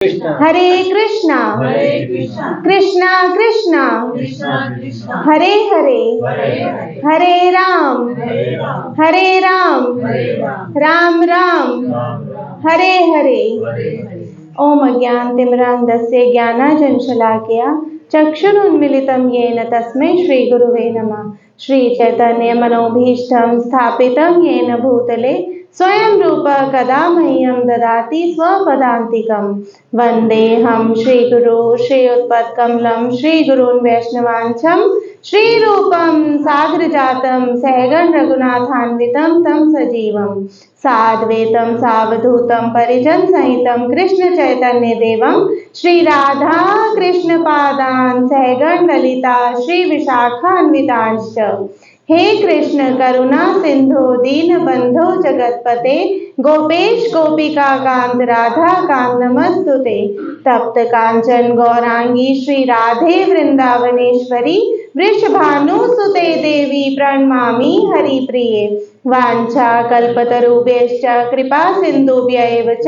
हरे कृष्णा कृष्णा कृष्णा हरे हरे हरे राम राम राम हरे हरे। ओम अज्ञानतिमिरान्धस्य ज्ञानाञ्जनशलाकया चक्षुरुन्मीलितं येन तस्मै श्रीगुरुवे नमः। श्रीचैतन्यमनोभीष्टं स्थापितं येन भूतले स्वयं रूप कदा मह्यं ददाति स्वपदान्तिकं। वन्देऽहं श्रीगुरो श्रीयुतपत्कमलं श्रीगुरून् वैष्णवांशं श्रीरूपं साग्रजातं सहगण रघुनाथान्वितं तं सजीवं साद्वैतं सावधूतं परिजन सहितं कृष्ण चैतन्य देवं श्री राधा कृष्ण पादान् सहगण ललिता श्री विशाखान्वितांश्च। हे कृष्ण करुणा सिंधु दीन बंधु जगतपते गोपेश गोपिका कांत राधा कांत नमस्तुते। तप्त कांचन गौरांगी श्री राधे वृंदावनेश्वरी वृषभानुसुते देवी प्रणमामि हरिप्रिये। वाञ्छा कल्पतरुभ्यश्च कृपा सिन्धुभ्यैव च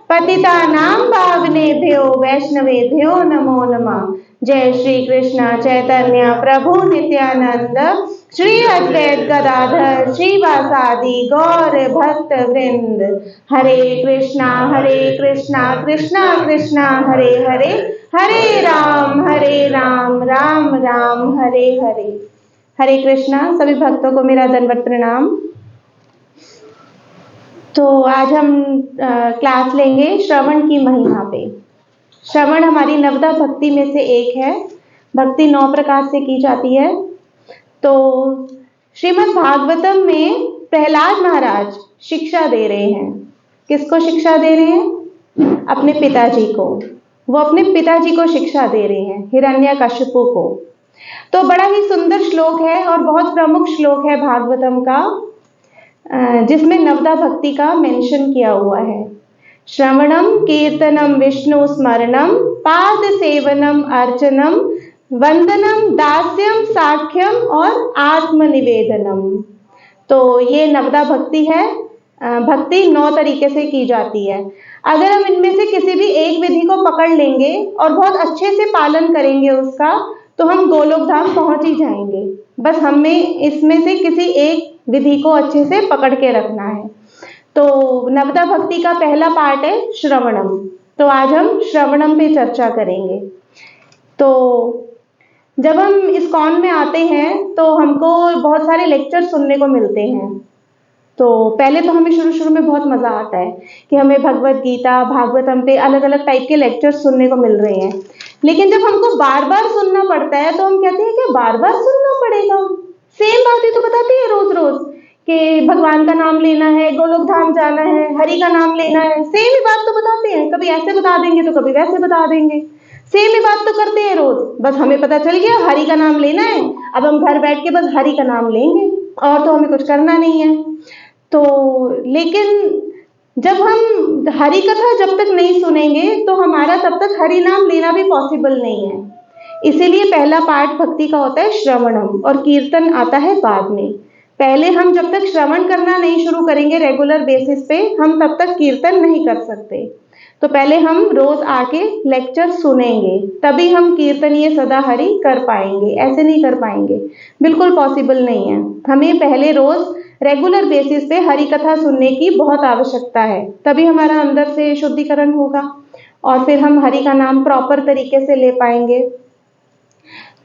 पतितानां पावनेभ्यो वैष्णवेभ्यो नमो नमः। जय श्री कृष्ण चैतन्य प्रभु नित्यानंद श्री अद्वैत गदाधर श्रीवासादि गौर भक्त वृंद। हरे कृष्णा कृष्णा कृष्णा हरे हरे हरे राम राम राम हरे हरे। हरे कृष्णा। सभी भक्तों को मेरा दंडवत प्रणाम। तो आज हम क्लास लेंगे श्रवण की महिमा पे। श्रवण हमारी नवदा भक्ति में से एक है। भक्ति 9 प्रकार से की जाती है। तो श्रीमद् भागवतम में प्रहलाद महाराज शिक्षा दे रहे हैं। किसको शिक्षा दे रहे हैं? अपने पिताजी को। वो अपने पिताजी को शिक्षा दे रहे हैं, हिरण्यकशिपु को। तो बड़ा ही सुंदर श्लोक है और बहुत प्रमुख श्लोक है भागवतम का, जिसमें नवदा भक्ति का मेंशन किया हुआ है। श्रवणम कीर्तनम विष्णु स्मरणम पाद सेवनम अर्चनम वंदनम दास्यम साख्यम और आत्मनिवेदनम। तो ये नवदा भक्ति है। भक्ति 9 तरीके से की जाती है। अगर हम इनमें से किसी भी एक विधि को पकड़ लेंगे और बहुत अच्छे से पालन करेंगे उसका, तो हम गोलोक धाम पहुंच ही जाएंगे। बस हमें इसमें से किसी एक विधि को अच्छे से पकड़ के रखना है। तो नवदा भक्ति का पहला पार्ट है श्रवणम। तो आज हम श्रवणम पे चर्चा करेंगे। तो जब हम इस्कॉन में आते हैं तो हमको बहुत सारे लेक्चर सुनने को मिलते हैं। तो पहले तो हमें शुरू में बहुत मजा आता है कि हमें भगवत गीता भागवतम पे अलग अलग टाइप के लेक्चर्स सुनने को मिल रहे हैं। लेकिन जब हमको बार बार सुनना पड़ता है तो हम कहते हैं कि बार बार सुनना पड़ेगा, सेम बातें तो बताती है रोज रोज कि भगवान का नाम लेना है, गोलोक धाम जाना है, हरि का नाम लेना है। सेम ही बात तो बताते हैं, कभी ऐसे बता देंगे तो कभी वैसे बता देंगे। सेम ही बात तो करते हैं रोज। बस हमें पता चल गया हरि का नाम लेना है, अब हम घर बैठ के बस हरि का नाम लेंगे और तो हमें कुछ करना नहीं है। तो लेकिन जब हम हरि कथा जब तक नहीं सुनेंगे तो हमारा तब तक हरि नाम लेना भी पॉसिबल नहीं है। इसीलिए पहला पार्ट भक्ति का होता है श्रवणम और कीर्तन आता है बाद में। पहले हम जब तक श्रवण करना नहीं शुरू करेंगे रेगुलर बेसिस पे, हम तब तक कीर्तन नहीं कर सकते। तो पहले हम रोज आके लेक्चर सुनेंगे, तभी हम कीर्तनीय सदा हरि कर पाएंगे। ऐसे नहीं कर पाएंगे, बिल्कुल पॉसिबल नहीं है। हमें पहले रोज रेगुलर बेसिस पे हरि कथा सुनने की बहुत आवश्यकता है, तभी हमारा अंदर से शुद्धिकरण होगा और फिर हम हरि का नाम प्रॉपर तरीके से ले पाएंगे।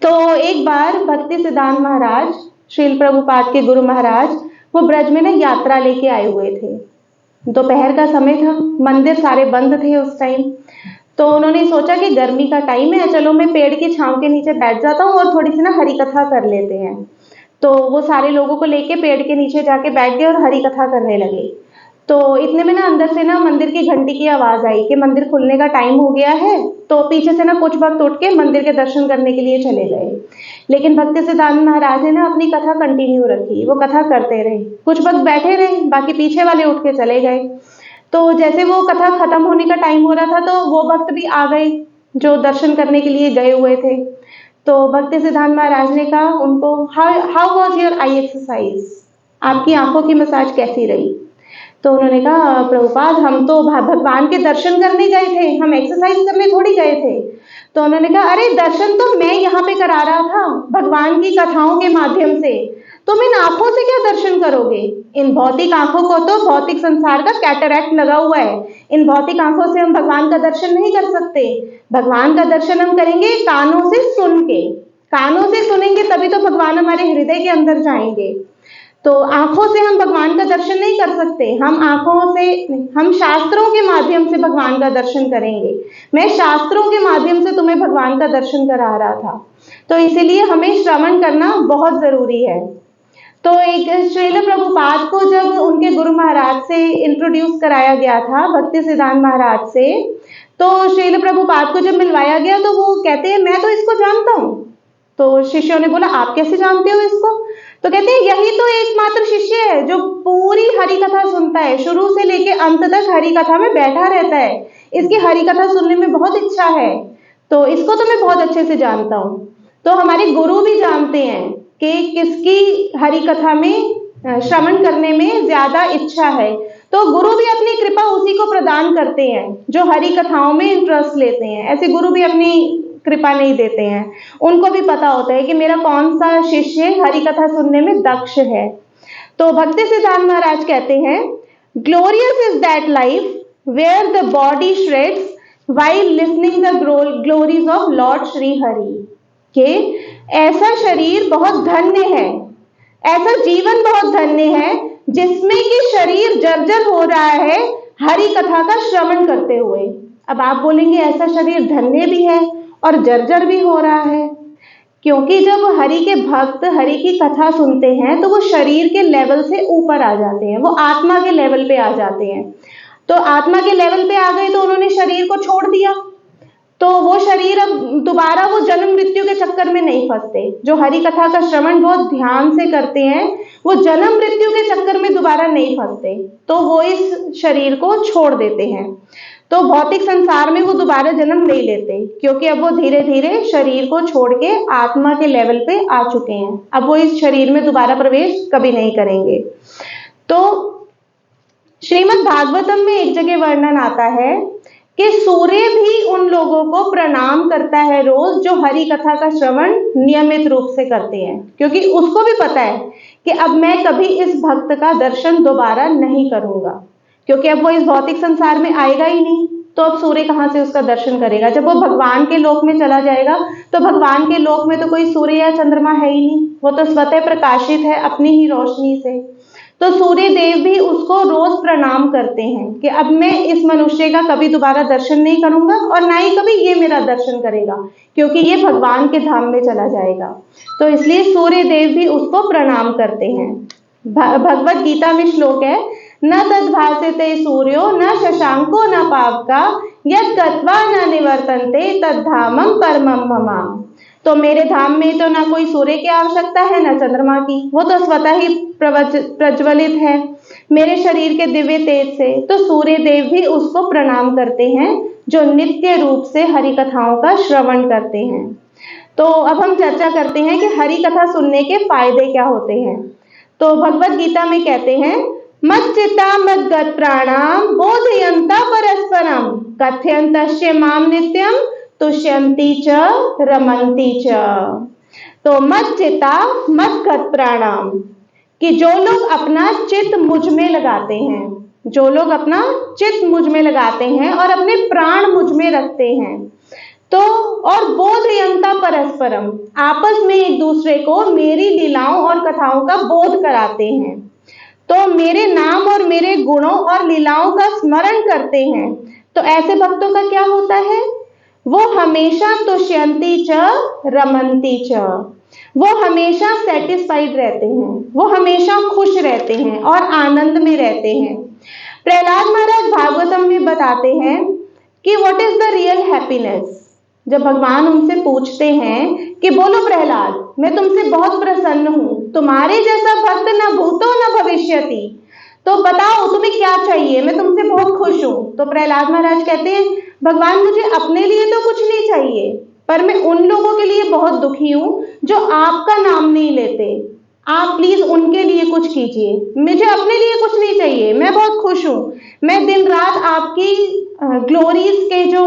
तो एक बार भक्ति सिद्धांत महाराज, श्रील प्रभुपाद के गुरु महाराज, वो ब्रज में ना यात्रा लेके आए हुए थे। दोपहर का समय था, मंदिर सारे बंद थे उस टाइम। तो उन्होंने सोचा कि गर्मी का टाइम है, चलो मैं पेड़ की छांव के नीचे बैठ जाता हूँ और थोड़ी सी ना हरि कथा कर लेते हैं। तो वो सारे लोगों को लेके पेड़ के नीचे जाके बैठ गए और हरि कथा करने लगे। तो इतने में ना अंदर से ना मंदिर की घंटी की आवाज आई कि मंदिर खुलने का टाइम हो गया है। तो पीछे से ना कुछ भक्त उठ के मंदिर के दर्शन करने के लिए चले गए। लेकिन भक्ति सिद्धांत महाराज ने ना अपनी कथा कंटिन्यू रखी, वो कथा करते रहे। कुछ भक्त बैठे रहे, बाकी पीछे वाले उठ के चले गए। तो जैसे वो कथा खत्म होने का टाइम हो रहा था तो वो भक्त भी आ गए जो दर्शन करने के लिए गए हुए थे। तो भक्ति सिद्धांत महाराज ने कहा उनको, how was your I exercise, आपकी आंखों की मसाज कैसी रही? तो उन्होंने कहा प्रभुपाद हम तो भगवान के दर्शन करने गए थे, हम एक्सरसाइज करने थोड़ी गए थे। तो उन्होंने कहा अरे दर्शन तो मैं यहाँ पे करा रहा था भगवान की कथाओं के माध्यम से, तुम इन आंखों से क्या दर्शन करोगे? इन भौतिक आंखों को तो भौतिक संसार का कैटरैक्ट लगा हुआ है, इन भौतिक आंखों से हम भगवान का दर्शन नहीं कर सकते। भगवान का दर्शन हम करेंगे कानों से सुन के, कानों से सुनेंगे तभी तो भगवान हमारे हृदय के अंदर जाएंगे। तो आंखों से हम भगवान का दर्शन नहीं कर सकते, हम आंखों से, हम शास्त्रों के माध्यम से भगवान का दर्शन करेंगे। मैं शास्त्रों के माध्यम से तुम्हें भगवान का दर्शन करा रहा था, तो इसीलिए हमें श्रवण करना बहुत जरूरी है। तो एक श्रील प्रभुपाद को जब उनके गुरु महाराज से इंट्रोड्यूस कराया गया था, भक्ति सिद्धांत महाराज से, तो श्रील प्रभुपाद को जब मिलवाया गया तो वो कहते हैं मैं तो इसको जानता हूँ। तो शिष्यों ने बोला आप कैसे जानते हो इसको? तो कहते हैं यही तो एकमात्र शिष्य है जो पूरी हरि कथा सुनता है, शुरू से लेके अंत तक हरि कथा में बैठा रहता है, इसकी हरि कथा सुनने में बहुत इच्छा है, तो इसको तो मैं बहुत अच्छे से जानता हूँ। तो हमारे गुरु भी जानते हैं कि किसकी हरि कथा में श्रवण करने में ज्यादा इच्छा है, तो गुरु भी अपनी कृपा उसी को प्रदान करते हैं जो हरि कथाओं में इंटरेस्ट लेते हैं। ऐसे गुरु भी अपनी कृपा नहीं देते हैं, उनको भी पता होता है कि मेरा कौन सा शिष्य हरि कथा सुनने में दक्ष है। तो भक्ति सिद्धांत महाराज कहते हैं glorious is that life where the body shreds while listening the glories of Lord Shri Hari, के ऐसा शरीर बहुत धन्य है, ऐसा जीवन बहुत धन्य है जिसमें कि शरीर जर्जर हो रहा है हरि कथा का श्रवण करते हुए। अब आप बोलेंगे ऐसा शरीर धन्य भी है और जर्जर भी हो रहा है, क्योंकि जब हरि के भक्त हरि की कथा सुनते हैं तो वो शरीर के लेवल से ऊपर आ जाते हैं, वो आत्मा के लेवल पे आ जाते हैं। तो आत्मा के लेवल पे आ गए तो उन्होंने शरीर को छोड़ दिया, तो वो शरीर अब दोबारा वो जन्म मृत्यु के चक्कर में नहीं फंसते। जो हरि कथा का श्रवण बहुत ध्यान से करते हैं वो जन्म मृत्यु के चक्कर में दोबारा नहीं फंसते, तो वो इस शरीर को छोड़ देते हैं। तो भौतिक संसार में वो दोबारा जन्म नहीं लेते, क्योंकि अब वो धीरे धीरे शरीर को छोड़ के आत्मा के लेवल पे आ चुके हैं, अब वो इस शरीर में दोबारा प्रवेश कभी नहीं करेंगे। तो श्रीमद् भागवतम में एक जगह वर्णन आता है कि सूर्य भी उन लोगों को प्रणाम करता है रोज जो हरि कथा का श्रवण नियमित रूप से करते हैं, क्योंकि उसको भी पता है कि अब मैं कभी इस भक्त का दर्शन दोबारा नहीं करूंगा, क्योंकि अब वो इस भौतिक संसार में आएगा ही नहीं, तो अब सूर्य कहाँ से उसका दर्शन करेगा? जब वो भगवान के लोक में चला जाएगा तो भगवान के लोक में तो कोई सूर्य या चंद्रमा है ही नहीं, वो तो स्वतः प्रकाशित है अपनी ही रोशनी से। तो सूर्य देव भी उसको रोज प्रणाम करते हैं कि अब मैं इस मनुष्य का कभी दोबारा दर्शन नहीं करूंगा और ना ही कभी ये मेरा दर्शन करेगा, क्योंकि ये भगवान के धाम में चला जाएगा। तो इसलिए सूर्य देव भी उसको प्रणाम करते हैं। भगवत गीता में श्लोक है न तद्भासते सूर्यो न शशांको न पावका यत् गत्वा न निवर्तन्ते तद्धामं परमं मम। तो मेरे धाम में तो ना कोई सूर्य की आवश्यकता है ना चंद्रमा की, वो तो स्वतः ही प्रज्वलित है मेरे शरीर के दिव्य तेज से। तो सूर्य देव भी उसको प्रणाम करते हैं जो नित्य रूप से हरि कथाओं का श्रवण करते हैं। तो अब हम चर्चा करते हैं कि हरि कथा सुनने के फायदे क्या होते हैं। तो भगवत गीता में कहते हैं मच्चिता मद्गत प्राणाम बोधयंता परस्परम कथयन्तश्च माम नित्यम तुष्यन्ति च रमन्ति च। तो मच्चिता मद्गत प्राणाम, कि जो लोग अपना चित्त मुझ में लगाते हैं, जो लोग अपना चित्त मुझ में लगाते हैं और अपने प्राण मुझ में रखते हैं, तो और बोधयंता परस्परम, आपस में एक दूसरे को मेरी लीलाओं और कथाओं का बोध कराते हैं, तो मेरे नाम और मेरे गुणों और लीलाओं का स्मरण करते हैं, तो ऐसे भक्तों का क्या होता है? वो हमेशा तुष्यन्ति च रमन्ति च, वो हमेशा सेटिस्फाइड रहते हैं, वो हमेशा खुश रहते हैं और आनंद में रहते हैं। प्रहलाद महाराज भागवतम में बताते हैं कि what is the real happiness. जब भगवान उनसे पूछते हैं कि बोलो प्रहलाद, मैं तुमसे बहुत प्रसन्न हूं, तुम्हारे जैसा भक्त न भूतो न भविष्यति, तो बताओ तुम्हें क्या चाहिए, मैं तुमसे बहुत खुश हूं। तो प्रहलाद महाराज कहते हैं भगवान मुझे अपने लिए तो कुछ नहीं चाहिए, पर मैं उन लोगों के लिए बहुत दुखी हूं जो आपका नाम नहीं लेते, आप प्लीज उनके लिए कुछ कीजिए। मुझे अपने लिए कुछ नहीं चाहिए, मैं बहुत खुश हूँ, मैं दिन रात आपकी ग्लोरीज के जो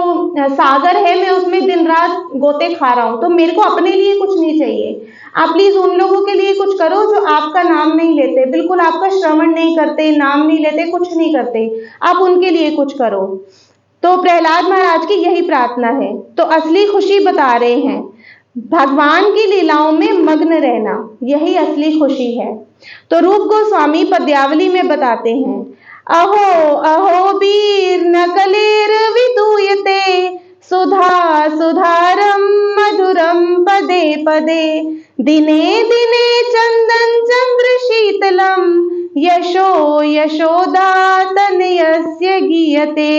सागर है मैं उसमें दिन रात गोते खा रहा हूँ, तो मेरे को अपने लिए कुछ नहीं चाहिए। आप प्लीज उन लोगों के लिए कुछ करो जो आपका नाम नहीं लेते, बिल्कुल आपका श्रवण नहीं करते, नाम नहीं लेते, कुछ नहीं करते, आप उनके लिए कुछ करो। तो प्रहलाद महाराज की यही प्रार्थना है। तो असली खुशी बता रहे हैं, भगवान की लीलाओं में मग्न रहना, यही असली खुशी है। तो रूप गोस्वामी पद्यावली में बताते हैं, अहो अहो वीर नकलेर विदूयते सुधा सुधारम मधुरम पदे पदे दिने दिने चंदन चंद्र शीतलम यशो यशोदा तनयस्य गीयते।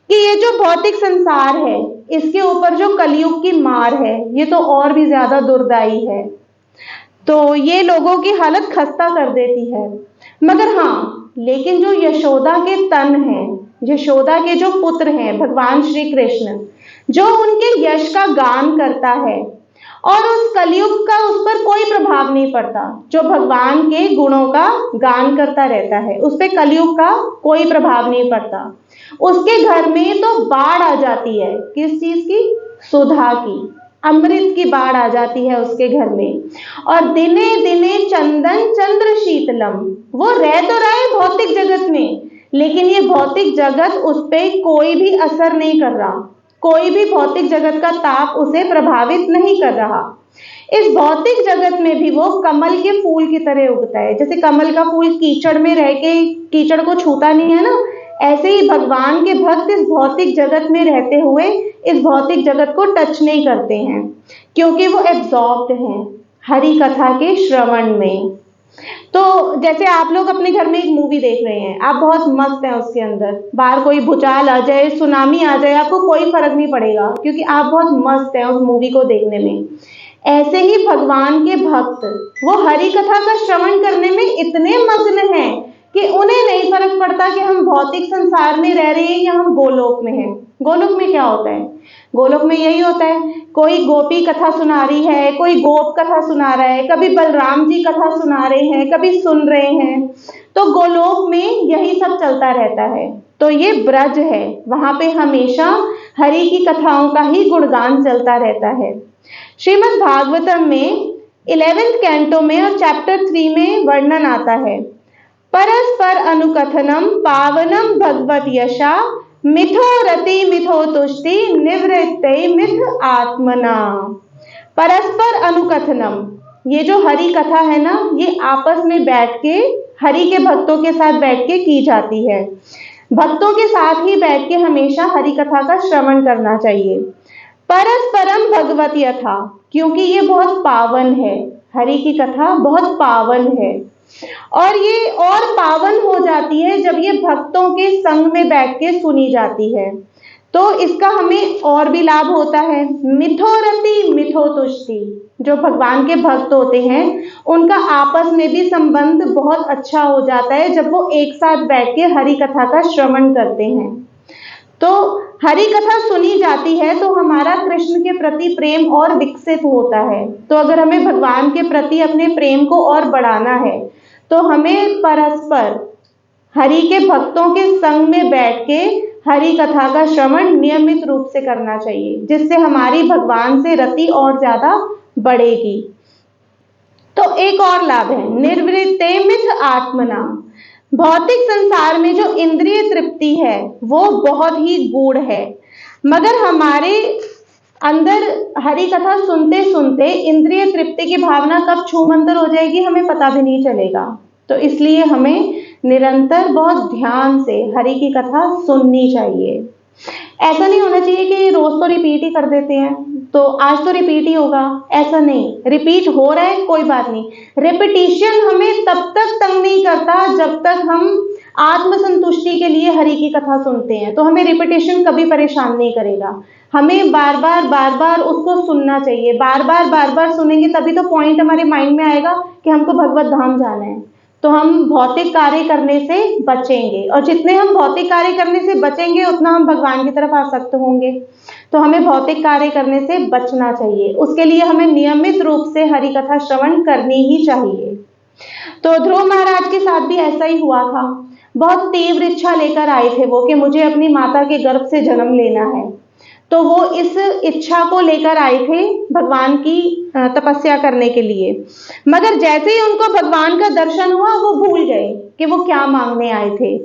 कि ये जो भौतिक संसार है इसके ऊपर जो कलयुग की मार है ये तो और भी ज्यादा दुर्दाई है, तो ये लोगों की हालत खस्ता कर देती है। मगर हाँ, लेकिन जो यशोदा के तन हैं, यशोदा के जो पुत्र हैं भगवान श्री कृष्ण, जो उनके यश का गान करता है और उस कलयुग का उस पर कोई प्रभाव नहीं पड़ता, जो भगवान के गुणों का गान करता रहता है उस पर कलयुग का कोई प्रभाव नहीं पड़ता। उसके घर में तो बाढ़ आ जाती है, किस चीज की? सुधा की, अमृत की बाढ़ आ जाती है उसके घर में। और दिने दिने चंदन चंद्र शीतलम, वो रह तो रहे भौतिक जगत में, लेकिन ये भौतिक जगत उस पर कोई भी असर नहीं कर रहा, कोई भी भौतिक जगत का ताप उसे प्रभावित नहीं कर रहा। इस भौतिक जगत में भी वो कमल के फूल की तरह उगता है। जैसे कमल का फूल कीचड़ में रह के कीचड़ को छूता नहीं है ना, ऐसे ही भगवान के भक्त इस भौतिक जगत में रहते हुए इस भौतिक जगत को टच नहीं करते हैं, क्योंकि वो एब्जॉर्ब्ड हैं हरि कथा के श्रवण में। तो जैसे आप लोग अपने घर में एक मूवी देख रहे हैं, आप बहुत मस्त हैं उसके अंदर, बाहर कोई भूचाल आ जाए, सुनामी आ जाए, आपको कोई फर्क नहीं पड़ेगा क्योंकि आप बहुत मस्त हैं उस मूवी को देखने में। ऐसे ही भगवान के भक्त वो हरि कथा का श्रवण करने में इतने मग्न हैं कि उन्हें नहीं फर्क पड़ता कि हम भौतिक संसार में रह रहे हैं या हम गोलोक में हैं। गोलोक में क्या होता है? गोलोक में यही होता है, कोई गोपी कथा सुना रही है, कोई गोप कथा सुना रहा है, कभी बलराम जी कथा सुना रहे हैं, कभी सुन रहे हैं, तो गोलोक में यही सब चलता रहता है। तो ये ब्रज है, वहां पे हमेशा हरि की कथाओं का ही गुणगान चलता रहता है। श्रीमद् भागवतम में 11th कैंटो में और चैप्टर 3 में वर्णन आता है, परस्पर अनुकथनम पावनम भगवत यशा मिथो रति मिथो तुष्टि निवृत्ते मिथ आत्मना। परस्पर अनुकथनम, ये जो हरि कथा है ना, ये आपस में बैठ के हरि के भक्तों के साथ बैठ के की जाती है। भक्तों के साथ ही बैठ के हमेशा हरि कथा का श्रवण करना चाहिए। परस्परम भगवत यथा, क्योंकि ये बहुत पावन है, हरि की कथा बहुत पावन है और ये और पावन हो जाती है जब ये भक्तों के संग में बैठ के सुनी जाती है, तो इसका हमें और भी लाभ होता है। मिथो रति मिथो तुष्टि, जो भगवान के भक्त होते हैं उनका आपस में भी संबंध बहुत अच्छा हो जाता है जब वो एक साथ बैठ के हरि कथा का श्रवण करते हैं। तो हरि कथा सुनी जाती है तो हमारा कृष्ण के प्रति प्रेम और विकसित होता है। तो अगर हमें भगवान के प्रति अपने प्रेम को और बढ़ाना है तो हमें परस्पर हरि के भक्तों के संग में बैठ के हरि कथा का श्रवण नियमित रूप से करना चाहिए, जिससे हमारी भगवान से रति और ज्यादा बढ़ेगी। तो एक और लाभ है, निर्वृत्ते मिथ आत्मना। भौतिक संसार में जो इंद्रिय तृप्ति है वो बहुत ही गूढ़ है, मगर हमारे अंदर हरि कथा सुनते सुनते इंद्रिय तृप्ति की भावना कब छूमंतर हो जाएगी हमें पता भी नहीं चलेगा। तो इसलिए हमें निरंतर बहुत ध्यान से हरि की कथा सुननी चाहिए। ऐसा नहीं होना चाहिए कि रोज तो रिपीट ही कर देते हैं तो आज तो रिपीट ही होगा, ऐसा नहीं। रिपीट हो रहा है कोई बात नहीं, रिपीटिशन हमें तब तक तंग नहीं करता जब तक हम आत्मसंतुष्टि के लिए हरि की कथा सुनते हैं, तो हमें रिपीटिशन कभी परेशान नहीं करेगा। हमें बार बार उसको सुनना चाहिए, बार बार सुनेंगे तभी तो पॉइंट हमारे माइंड में आएगा कि हमको भगवत धाम जाना है। तो हम भौतिक कार्य करने से बचेंगे, और जितने हम भौतिक कार्य करने से बचेंगे उतना हम भगवान की तरफ आसक्त होंगे। तो हमें भौतिक कार्य करने से बचना चाहिए, उसके लिए हमें नियमित रूप से हरि कथा श्रवण करनी ही चाहिए। तो ध्रुव महाराज के साथ भी ऐसा ही हुआ था। बहुत तीव्र इच्छा लेकर आए थे वो कि मुझे अपनी माता के गर्भ से जन्म लेना है। तो वो इस इच्छा को लेकर आए थे भगवान की तपस्या करने के लिए, मगर जैसे ही उनको भगवान का दर्शन हुआ वो भूल गए कि वो क्या मांगने आए थे,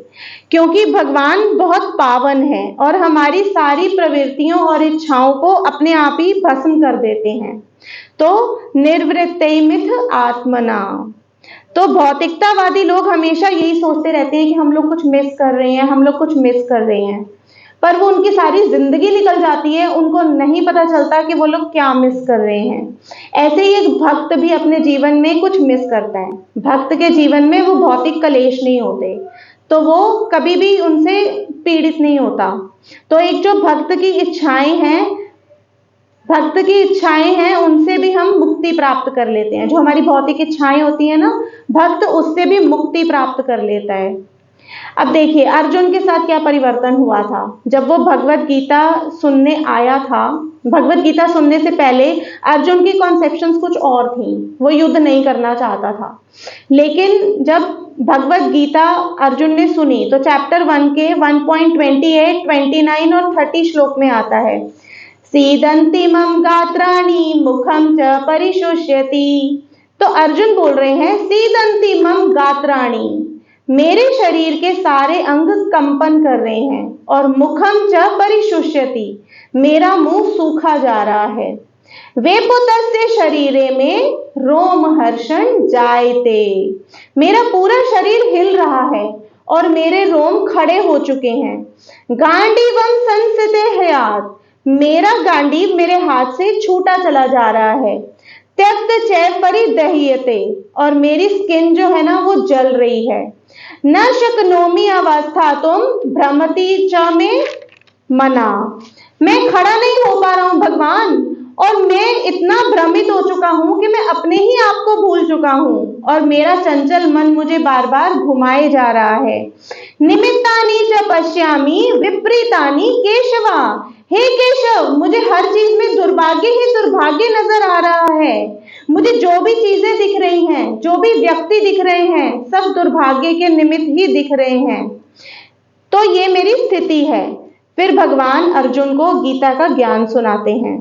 क्योंकि भगवान बहुत पावन है और हमारी सारी प्रवृत्तियों और इच्छाओं को अपने आप ही भस्म कर देते हैं। तो निर्वृत्तिमिथ आत्मना, तो भौतिकतावादी लोग हमेशा यही सोचते रहते हैं कि हम लोग कुछ मिस कर रहे हैं, हम लोग कुछ मिस कर रहे हैं, पर वो उनकी सारी जिंदगी निकल जाती है, उनको नहीं पता चलता कि वो लोग क्या मिस कर रहे हैं। ऐसे ही एक भक्त भी अपने जीवन में कुछ मिस करता है। भक्त के जीवन में वो भौतिक कलेश नहीं होते, तो वो कभी भी उनसे पीड़ित नहीं होता। तो एक जो भक्त की इच्छाएं हैं उनसे भी हम मुक्ति प्राप्त कर लेते हैं। जो हमारी भौतिक इच्छाएं होती हैं ना, भक्त उससे भी मुक्ति प्राप्त कर लेता है। अब देखिए अर्जुन के साथ क्या परिवर्तन हुआ था। जब वो भगवत गीता सुनने आया था, भगवत गीता सुनने से पहले अर्जुन की कॉन्सेप्शंस कुछ और थी, वो युद्ध नहीं करना चाहता था। लेकिन जब भगवत गीता अर्जुन ने सुनी तो चैप्टर 1 के 1.28, 29 और 30 श्लोक में आता है, सीदंति मम गात्राणि मुखम च परिशुष्यति। तो अर्जुन बोल रहे हैं सीदंति मम गात्राणि, मेरे शरीर के सारे अंग कंपन कर रहे हैं, और मुखम च परिशुष्यति, मेरा मुंह सूखा जा रहा है। वेपुतस्य शरीरे में रोमहर्षण जायते, मेरा पूरा शरीर हिल रहा है और मेरे रोम खड़े हो चुके हैं। गांडीवम संसिते हयात, मेरा गांडीव मेरे हाथ से छूटा चला जा रहा है। त्यक्त चैव परिदह्यते, और मेरी स्किन जो है ना वो जल रही है। न शक्नोमी अवस्था तुम भ्रमति च में मना, मैं खड़ा नहीं हो पा रहा हूं भगवान, और मैं इतना भ्रमित हो चुका हूं कि मैं अपने ही आप को भूल चुका हूं, और मेरा चंचल मन मुझे बार बार घुमाए जा रहा है। निमित्तानि च पश्यामि विपरीतानि केशवा, हे केशव मुझे हर चीज में दुर्भाग्य ही दुर्भाग्य नजर आ रहा है। मुझे जो भी चीजें दिख रही हैं, जो भी व्यक्ति दिख रहे हैं, सब दुर्भाग्य के निमित्त ही दिख रहे हैं। तो ये मेरी स्थिति है। फिर भगवान अर्जुन को गीता का ज्ञान सुनाते हैं।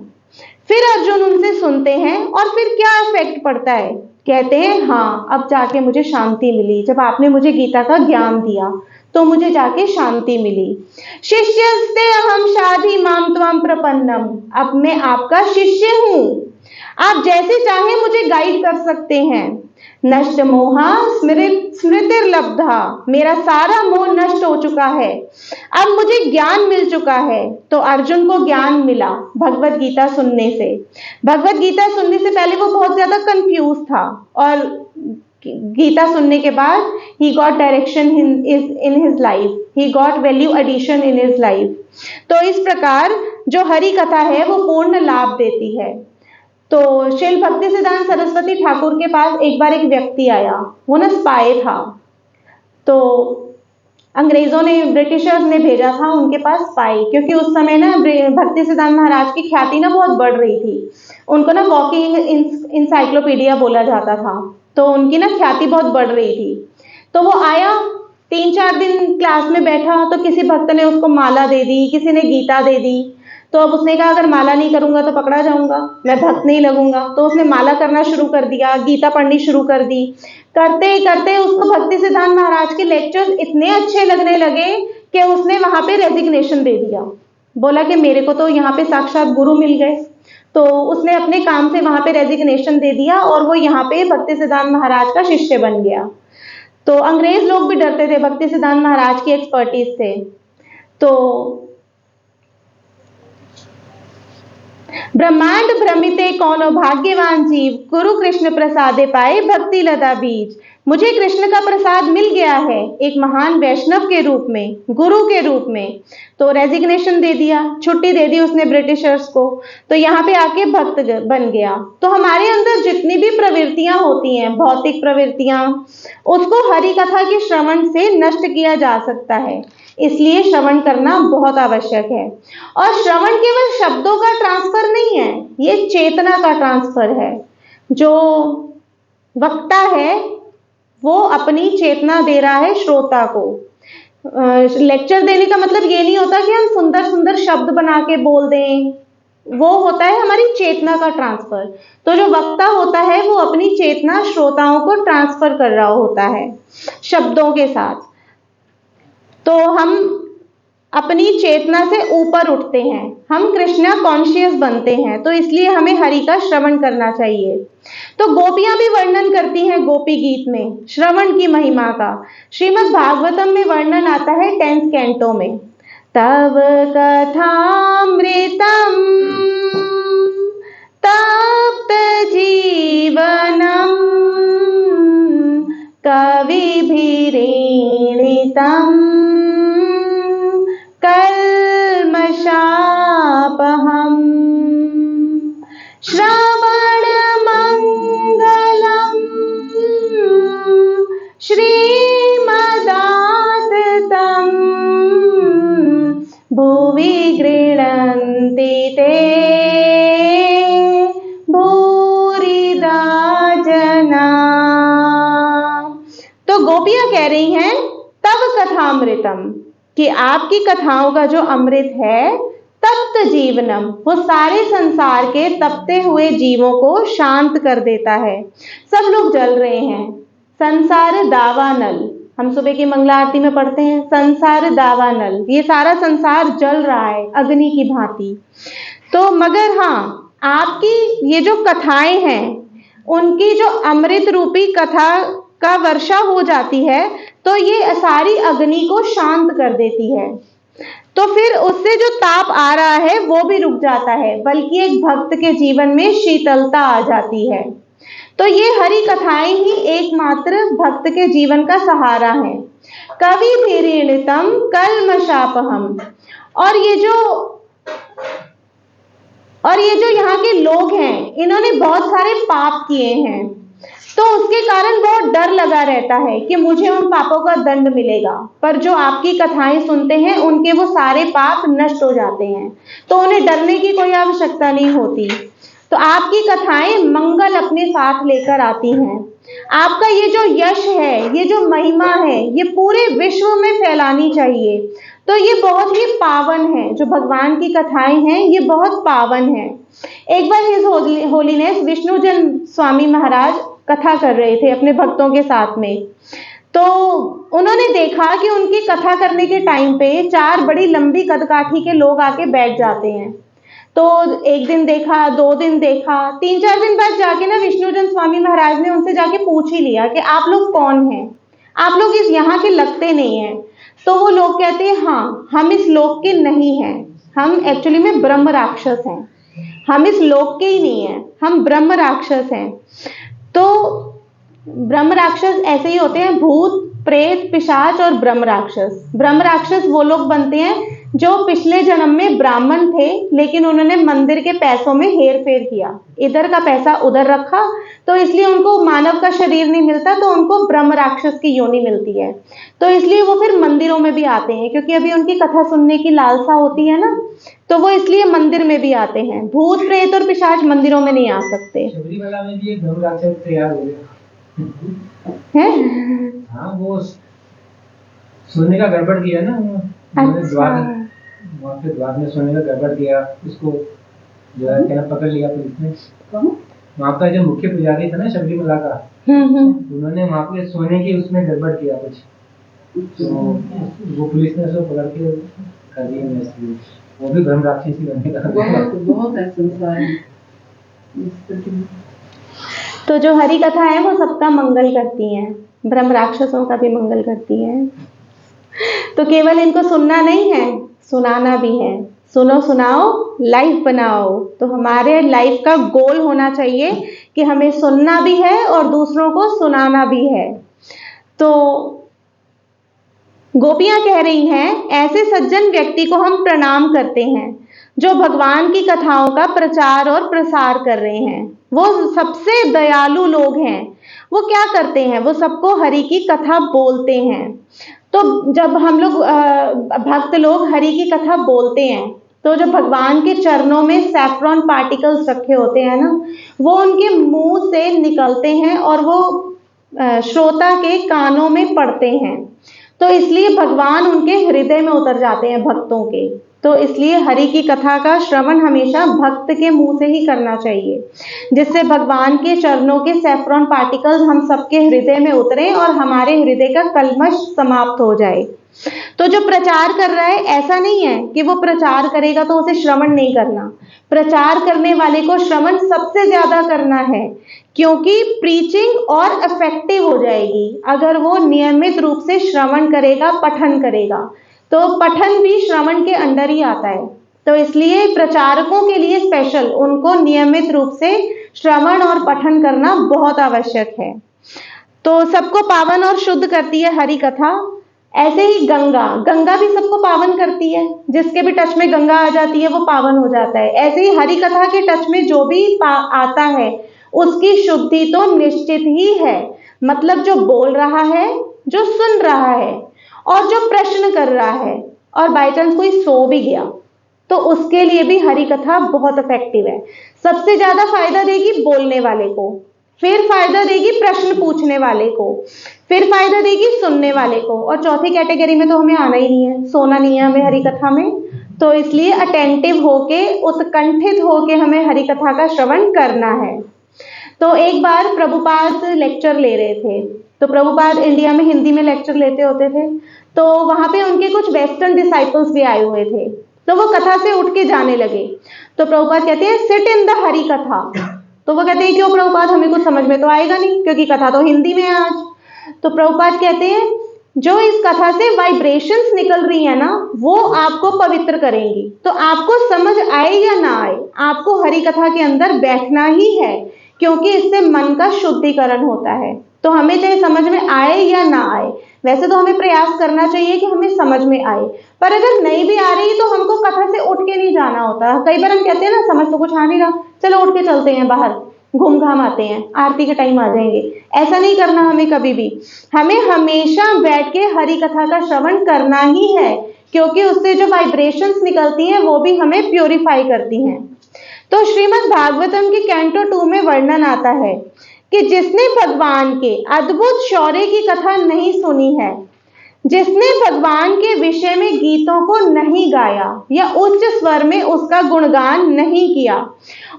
फिर अर्जुन उनसे सुनते हैं, और फिर क्या इफेक्ट पड़ता है, कहते हैं हाँ अब जाके मुझे शांति मिली। जब आपने मुझे गीता का ज्ञान दिया तो मुझे जाके शांति मिली। शिष्यस्ते अहम शाधि माम त्वं प्रपन्नम, अब मैं आपका शिष्य हूं, आप जैसे चाहे मुझे गाइड कर सकते हैं। नष्ट मोहा स्मृतिर्लब्धा, मेरा सारा मोह नष्ट हो चुका है, अब मुझे ज्ञान मिल चुका है। तो अर्जुन को ज्ञान मिला भगवत गीता सुनने से। भगवत गीता सुनने से पहले वो बहुत ज्यादा कंफ्यूज था, और गीता सुनने के बाद he got direction in his life, he got value addition in his life। तो इस प्रकार जो हरि कथा है वो पूर्ण लाभ देती है। तो श्रील भक्ति सिद्धांत सरस्वती ठाकुर के पास एक बार एक व्यक्ति आया, वो ना स्पाई था। तो अंग्रेजों ने, ब्रिटिशर्स ने भेजा था उनके पास स्पाई, क्योंकि उस समय ना भक्ति सिद्धांत महाराज की ख्याति ना बहुत बढ़ रही थी। उनको ना वॉकिंग इंसाइक्लोपीडिया बोला जाता था, तो उनकी ना ख्याति बहुत बढ़ रही थी। तो वो आया, 3-4 दिन क्लास में बैठा, तो किसी भक्त ने उसको माला दे दी, किसी ने गीता दे दी। तो अब उसने कहा अगर माला नहीं करूंगा तो पकड़ा जाऊंगा, मैं भक्त नहीं लगूंगा। तो उसने माला करना शुरू कर दिया, गीता पढ़नी शुरू कर दी। करते करते उसको भक्ति सिद्धांत महाराज के लेक्चर्स इतने अच्छे लगने लगे कि उसने वहां पे रेजिग्नेशन दे दिया। बोला कि मेरे को तो यहाँ पे साक्षात गुरु मिल गए। तो उसने अपने काम से वहां पे रेजिग्नेशन दे दिया, और वो यहाँ पे भक्ति सिद्धांत महाराज का शिष्य बन गया। तो अंग्रेज लोग भी डरते थे भक्ति सिद्धांत महाराज की एक्सपर्टीज से। तो ब्रह्मांड भ्रमिते कौनो भाग्यवान जीव, गुरु कृष्ण प्रसादे पाए भक्ति लता बीज। मुझे कृष्ण का प्रसाद मिल गया है एक महान वैष्णव के रूप में, गुरु के रूप में। तो रेजिग्नेशन दे दिया, छुट्टी दे दी उसने ब्रिटिशर्स को, तो यहाँ पे आके भक्त बन गया। तो हमारे अंदर जितनी भी प्रवृत्तियां होती हैं, भौतिक प्रवृत्तियां, उसको हरि कथा के श्रवण से नष्ट किया जा सकता है। इसलिए श्रवण करना बहुत आवश्यक है। और श्रवण केवल शब्दों का ट्रांसफर नहीं है, ये चेतना का ट्रांसफर है। जो वक्ता है वो अपनी चेतना दे रहा है श्रोता को। लेक्चर देने का मतलब ये नहीं होता कि हम सुंदर सुंदर शब्द बना के बोल दें, वो होता है हमारी चेतना का ट्रांसफर। तो जो वक्ता होता है वो अपनी चेतना श्रोताओं को ट्रांसफर कर रहा होता है शब्दों के साथ। तो हम अपनी चेतना से ऊपर उठते हैं, हम कृष्णा कॉन्शियस बनते हैं। तो इसलिए हमें हरि का श्रवण करना चाहिए। तो गोपियां भी वर्णन करती हैं गोपी गीत में श्रवण की महिमा का। श्रीमद् भागवतम में वर्णन आता है 10th कैंटो में, तव कथामृतम तप्त जीवनम कविभिरीणितम कल्मषापहम् श्रवणमङ्गलम् श्रीमदाततं भुवि गृह्णन्ति ते भूरिदा जना। तो गोपियां कह रही हैं तव कथामृतम, कि आपकी कथाओं का जो अमृत है, तप्त जीवनम, वो सारे संसार के तपते हुए जीवों को शांत कर देता है। सब लोग जल रहे हैं, संसार दावानल, हम सुबह की मंगला आरती में पढ़ते हैं संसार दावानल, ये सारा संसार जल रहा है अग्नि की भांति। तो मगर हाँ, आपकी ये जो कथाएं हैं, उनकी जो अमृत रूपी कथा का वर्षा हो जाती है, तो ये सारी अग्नि को शांत कर देती है। तो फिर उससे जो ताप आ रहा है वो भी रुक जाता है, बल्कि एक भक्त के जीवन में शीतलता आ जाती है। तो ये हरि कथाएं ही एकमात्र भक्त के जीवन का सहारा है। कविभिरीणितम कल्मषापहम्। और ये जो यहाँ के लोग हैं, इन्होंने बहुत सारे पाप किए हैं, तो उसके कारण बहुत डर लगा रहता है कि मुझे उन पापों का दंड मिलेगा। पर जो आपकी कथाएं सुनते हैं, उनके वो सारे पाप नष्ट हो जाते हैं, तो उन्हें डरने की कोई आवश्यकता नहीं होती। तो आपकी कथाएं मंगल अपने साथ लेकर आती हैं। आपका ये जो यश है, ये जो महिमा है, ये पूरे विश्व में फैलानी चाहिए। तो ये बहुत ही पावन है, जो भगवान की कथाएं हैं ये बहुत पावन है। एक बार हिज होलीनेस विष्णुजन स्वामी महाराज कथा कर रहे थे अपने भक्तों के साथ में। तो उन्होंने देखा कि उनकी कथा करने के टाइम पे 4 बड़ी लंबी कदकाठी के लोग आके बैठ जाते हैं। तो एक दिन देखा, 2 दिन देखा, 3-4 दिन बाद जाके ना विष्णुजन स्वामी महाराज ने उनसे जाके पूछ ही लिया कि आप लोग कौन हैं, आप लोग इस यहाँ के लगते नहीं हैं। तो वो लोग कहते हैं हाँ, हम इस लोक के नहीं हैं, हम एक्चुअली में ब्रह्म राक्षस हैं, हम इस लोक के ही नहीं हैं, हम ब्रह्म राक्षस हैं। तो ब्रह्म राक्षस ऐसे ही होते हैं, भूत प्रेत पिशाच और ब्रह्म राक्षस। ब्रह्म राक्षस वो लोग बनते हैं जो पिछले जन्म में ब्राह्मण थे, लेकिन उन्होंने मंदिर के पैसों में हेर फेर किया, इधर का पैसा उधर रखा, तो इसलिए उनको मानव का शरीर नहीं मिलता, तो उनको ब्रह्म राक्षस की योनि मिलती है। तो इसलिए वो फिर मंदिरों में भी आते हैं, क्योंकि अभी उनकी कथा सुनने की लालसा होती है ना, तो वो इसलिए मंदिर में भी आते हैं। भूत प्रेत और पिशाच मंदिरों में नहीं आ सकते। शबरीमला में भी एक ब्रह्म राक्षस तैयार हो गया है। हाँ, वो सोने का गड़बड़ किया ना, वहाँ पे द्वार में सोने का गड़बड़ किया, उसको जो है क्या पकड़ लिया पुलिस ने। वहाँ का जो मुख्य पुजारी था ना शबरीमला का, उन्होंने वहाँ पे सोने की उसमें गड़बड़ किया कुछ, तो वो पुलिस ने उसको पकड़ के कर दिया। वो भी ब्रह्म राक्षस ही बनने का बहुत है संसार। तो जो हरि कथा है वो सबका मंगल करती हैं, ब्रह्म राक्षसों का भी मंगल करती है। तो केवल इनको सुनना नहीं है, सुनाना भी है। सुनो सुनाओ लाइफ बनाओ। तो हमारे लाइफ का गोल होना चाहिए कि हमें सुनना भी है और दूसरों को सुनाना भी है। तो गोपियां कह रही हैं, ऐसे सज्जन व्यक्ति को हम प्रणाम करते हैं जो भगवान की कथाओं का प्रचार और प्रसार कर रहे हैं। वो सबसे दयालु लोग हैं। वो क्या करते हैं? वो सबको हरि की कथा बोलते हैं। तो जब हम लोग भक्त लोग हरि की कथा बोलते हैं, तो जब भगवान के चरणों में सैफ्रॉन पार्टिकल्स रखे होते हैं ना, वो उनके मुंह से निकलते हैं और वो श्रोता के कानों में पड़ते हैं। तो इसलिए भगवान उनके हृदय में उतर जाते हैं भक्तों के। तो इसलिए हरि की कथा का श्रवण हमेशा भक्त के मुंह से ही करना चाहिए, जिससे भगवान के चरणों के सैफ्रॉन पार्टिकल्स हम सबके हृदय में उतरे और हमारे हृदय का कल्मश समाप्त हो जाए। तो जो प्रचार कर रहा है, ऐसा नहीं है कि वो प्रचार करेगा तो उसे श्रवण नहीं करना। प्रचार करने वाले को श्रवण सबसे ज्यादा करना है, क्योंकि प्रीचिंग और इफेक्टिव हो जाएगी अगर वो नियमित रूप से श्रवण करेगा, पठन करेगा। तो पठन भी श्रवण के अंडर ही आता है। तो इसलिए प्रचारकों के लिए स्पेशल उनको नियमित रूप से श्रवण और पठन करना बहुत आवश्यक है। तो सबको पावन और शुद्ध करती है हरि कथा। ऐसे ही गंगा गंगा भी सबको पावन करती है। जिसके भी टच में गंगा आ जाती है वो पावन हो जाता है। ऐसे ही हरि कथा के टच में जो भी आता है उसकी शुद्धि तो निश्चित ही है। मतलब जो बोल रहा है, जो सुन रहा है और जो प्रश्न कर रहा है, और बाई चांस कोई सो भी गया तो उसके लिए भी हरि कथा बहुत इफेक्टिव है। सबसे ज्यादा फायदा देगी बोलने वाले को, फिर फायदा देगी प्रश्न पूछने वाले को, फिर फायदा देगी सुनने वाले को, और चौथी कैटेगरी में तो हमें आना ही नहीं है, सोना नहीं है हमें हरि कथा में। तो इसलिए अटेंटिव होके, उत्कंठित होके हमें हरि कथा का श्रवण करना है। तो एक बार प्रभुपाद लेक्चर ले रहे थे। तो प्रभुपाद इंडिया में हिंदी में लेक्चर लेते होते थे। तो वहां पे उनके कुछ वेस्टर्न डिसाइपल्स भी आए हुए थे। तो वो कथा से उठ के जाने लगे। तो प्रभुपाद कहते हैं, सिट इन द हरि कथा। तो वो कहते हैं, क्यों प्रभुपाद, हमें कुछ समझ में तो आएगा नहीं क्योंकि कथा तो हिंदी में है आज। तो प्रभुपाद कहते हैं, जो इस कथा से वाइब्रेशंस निकल रही है ना, वो आपको पवित्र करेंगी। तो आपको समझ आए या ना आए, आपको हरि कथा के अंदर बैठना ही है, क्योंकि इससे मन का शुद्धिकरण होता है। तो हमें चाहे समझ में आए या ना आए, वैसे तो हमें प्रयास करना चाहिए कि हमें समझ में आए, पर अगर नहीं भी आ रही तो हमको कथा से उठ के नहीं जाना होता। कई बार हम कहते हैं ना, समझ तो कुछ आ नहीं रहा, चलो उठ के चलते हैं बाहर, घूम घाम आते हैं, आरती के टाइम आ जाएंगे। ऐसा नहीं करना हमें कभी भी। हमें हमेशा बैठ के हरि कथा का श्रवण करना ही है, क्योंकि उससे जो वाइब्रेशंस निकलती हैं वो भी हमें प्योरीफाई करती हैं। तो श्रीमद् भागवतम के कैंटो 2 में वर्णन आता है कि जिसने भगवान के अद्भुत शौर्य की कथा नहीं सुनी है, जिसने भगवान के विषय में गीतों को नहीं गाया या उच्च स्वर में उसका गुणगान नहीं किया,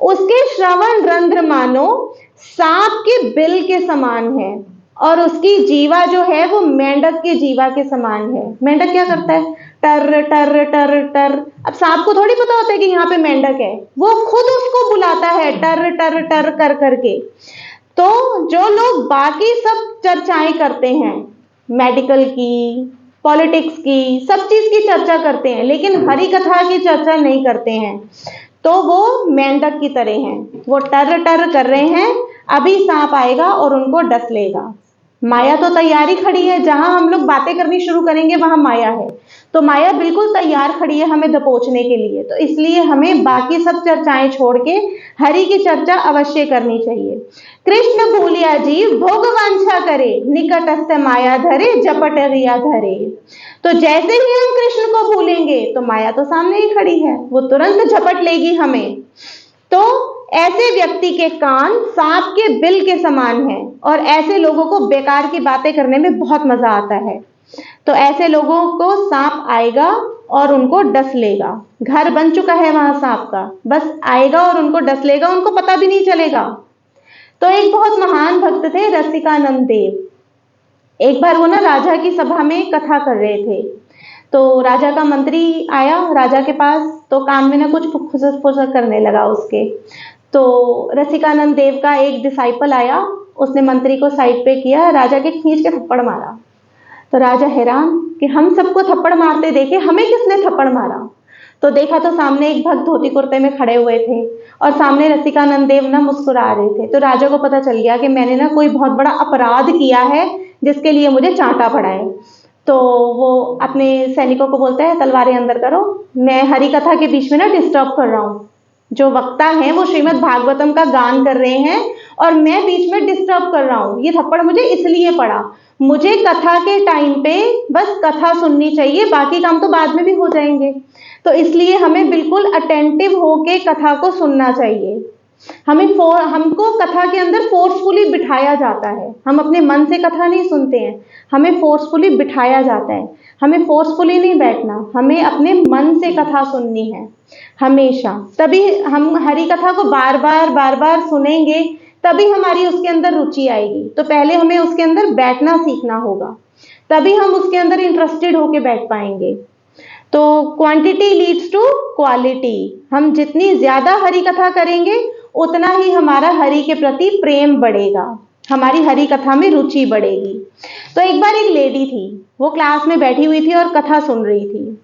उसके श्रवण रंध्र मानो सांप के बिल के समान है, और उसकी जीवा जो है वो मेंढक के जीवा के समान है। मेंढक क्या करता है? टर टर टर टर। अब सांप को थोड़ी पता होता है कि यहाँ पे मेंढक है, वो खुद उसको बुलाता है टर टर टर कर करके। तो जो लोग बाकी सब चर्चाएं करते हैं, मेडिकल की, पॉलिटिक्स की, सब चीज की चर्चा करते हैं, लेकिन हरि कथा की चर्चा नहीं करते हैं, तो वो मेंढक की तरह हैं। वो टर टर कर रहे हैं, अभी सांप आएगा और उनको डस लेगा। माया तो तैयारी खड़ी है, जहां हम लोग बातें करनी शुरू करेंगे वहां माया है। तो माया बिल्कुल तैयार खड़ी है हमें दबोचने के लिए। तो इसलिए हमें बाकी सब चर्चाएं छोड़ के हरि की चर्चा अवश्य करनी चाहिए। कृष्ण भूलिया जीव भोग वांछा करे, निकटस्थ माया धरे जपट रिया धरे। तो जैसे ही हम कृष्ण को भूलेंगे तो माया तो सामने ही खड़ी है, वो तुरंत झपट लेगी हमें। तो ऐसे व्यक्ति के कान सांप के बिल के समान हैं, और ऐसे लोगों को बेकार की बातें करने में बहुत मजा आता है। तो ऐसे लोगों को सांप आएगा और उनको डस लेगा। घर बन चुका है वहां सांप का, बस आएगा और उनको डस लेगा, उनको पता भी नहीं चलेगा। तो एक बहुत महान भक्त थे रसिकानंद देव। एक बार वो ना राजा की सभा में कथा कर रहे थे। तो राजा का मंत्री आया राजा के पास, तो कान में ना कुछ फुसक फुसक करने लगा उसके। तो रसिकानंद देव का एक डिसाइपल आया, उसने मंत्री को साइड पे किया, राजा के खींच के थप्पड़ मारा। तो राजा हैरान कि हम सबको थप्पड़ मारते देखे, हमें किसने थप्पड़ मारा। तो देखा तो सामने एक भक्त धोती कुर्ते में खड़े हुए थे, और सामने रसिकानंद देव ना मुस्कुरा रहे थे। तो राजा को पता चल गया कि मैंने ना कोई बहुत बड़ा अपराध किया है, जिसके लिए मुझे चांटा पड़ा है। तो वो अपने सैनिकों को बोलता है तलवारें अंदर करो, मैं हरि कथा के बीच में ना डिस्टर्ब कर रहा हूँ। जो वक्ता हैं वो श्रीमद् भागवतम का गान कर रहे हैं और मैं बीच में डिस्टर्ब कर रहा हूँ। ये थप्पड़ मुझे इसलिए पड़ा, मुझे कथा के टाइम पे बस कथा सुननी चाहिए, बाकी काम तो बाद में भी हो जाएंगे। तो इसलिए हमें बिल्कुल अटेंटिव होके कथा को सुनना चाहिए। हमको कथा के अंदर फोर्सफुली बिठाया जाता है, हम अपने मन से कथा नहीं सुनते हैं, हमें फोर्सफुली बिठाया जाता है। हमें फोर्सफुली नहीं बैठना, हमें अपने मन से कथा सुननी है हमेशा। तभी हम हरि कथा को बार बार सुनेंगे, तभी हमारी उसके अंदर रुचि आएगी। तो पहले हमें उसके अंदर बैठना सीखना होगा, तभी हम उसके अंदर इंटरेस्टेड होके बैठ पाएंगे। तो क्वांटिटी लीड्स टू क्वालिटी। हम जितनी ज्यादा हरि कथा करेंगे उतना ही हमारा हरि के प्रति प्रेम बढ़ेगा, हमारी हरि कथा में रुचि बढ़ेगी। तो एक बार एक लेडी थी, वो क्लास में बैठी हुई थी और कथा सुन रही थी।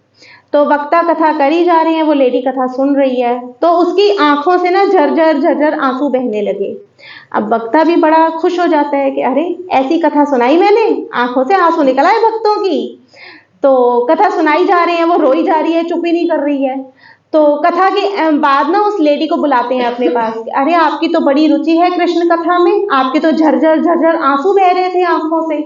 तो वक्ता कथा करी जा रही है, वो लेडी कथा सुन रही है, तो उसकी आंखों से ना झरझर आंसू बहने लगे। अब वक्ता भी बड़ा खुश हो जाता है कि अरे ऐसी कथा सुनाई मैंने, आंखों से आंसू निकल आए भक्तों की। तो कथा सुनाई जा रही है, वो रोई जा रही है, चुप ही नहीं कर रही है। तो कथा के बाद ना उस लेडी को बुलाते हैं अपने पास, अरे आपकी तो बड़ी रुचि है कृष्ण कथा में, आपके तो झरझर आंसू बह रहे थे आंखों से।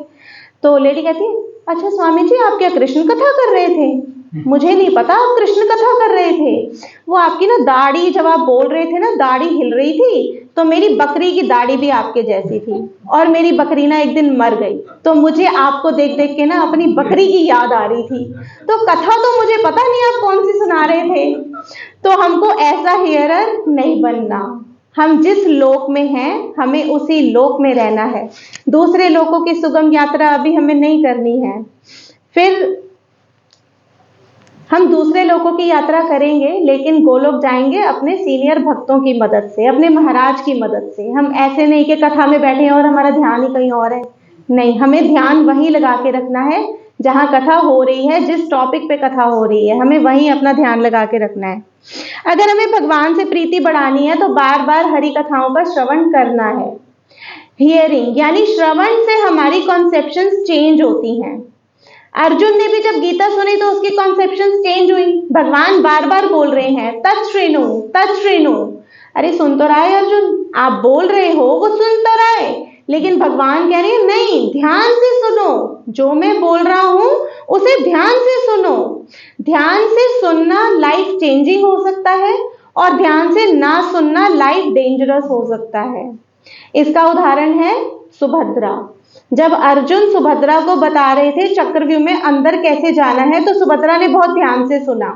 तो लेडी कहती है, अच्छा स्वामी जी आप क्या कृष्ण कथा कर रहे थे? मुझे नहीं पता आप कृष्ण कथा कर रहे थे। वो आपकी ना दाढ़ी, जब आप बोल रहे थे ना दाढ़ी हिल रही थी, तो मेरी बकरी की दाढ़ी भी आपके जैसी थी, और मेरी बकरी ना एक दिन मर गई, तो मुझे आपको देख देख के ना अपनी बकरी की याद आ रही थी। तो कथा तो मुझे पता नहीं आप कौन सी सुना रहे थे। तो हमको ऐसा हियरर नहीं बनना, हम जिस लोक में हैं हमें उसी लोक में रहना है। दूसरे लोकों की सुगम यात्रा अभी हमें नहीं करनी है। फिर हम दूसरे लोकों की यात्रा करेंगे, लेकिन गोलोक जाएंगे अपने सीनियर भक्तों की मदद से, अपने महाराज की मदद से। हम ऐसे नहीं कि कथा में बैठे हैं और हमारा ध्यान ही कहीं और है। नहीं, हमें ध्यान वहीं लगा के रखना है जहां कथा हो रही है, जिस टॉपिक पे कथा हो रही है, हमें वहीं अपना ध्यान लगा के रखना है। अगर हमें भगवान से प्रीति बढ़ानी है तो बार बार हरि कथाओं का श्रवण करना है। हियरिंग यानी श्रवण से हमारी कॉन्सेप्शंस चेंज होती हैं। अर्जुन ने भी जब गीता सुनी तो उसकी कॉन्सेप्शंस चेंज हुई। भगवान बार बार बोल रहे हैं तच्छृणु तच्छृणु। अरे सुन तो रहा है अर्जुन, आप बोल रहे हो वो सुन तो रहा है, लेकिन भगवान कह रहे हैं नहीं, ध्यान से सुनो, जो मैं बोल रहा हूं उसे ध्यान से सुनो। ध्यान से सुनना लाइफ चेंजिंग हो सकता है, और ध्यान से ना सुनना लाइफ डेंजरस हो सकता है। इसका उदाहरण है सुभद्रा। जब अर्जुन सुभद्रा को बता रहे थे चक्रव्यूह में अंदर कैसे जाना है, तो सुभद्रा ने बहुत ध्यान से सुना।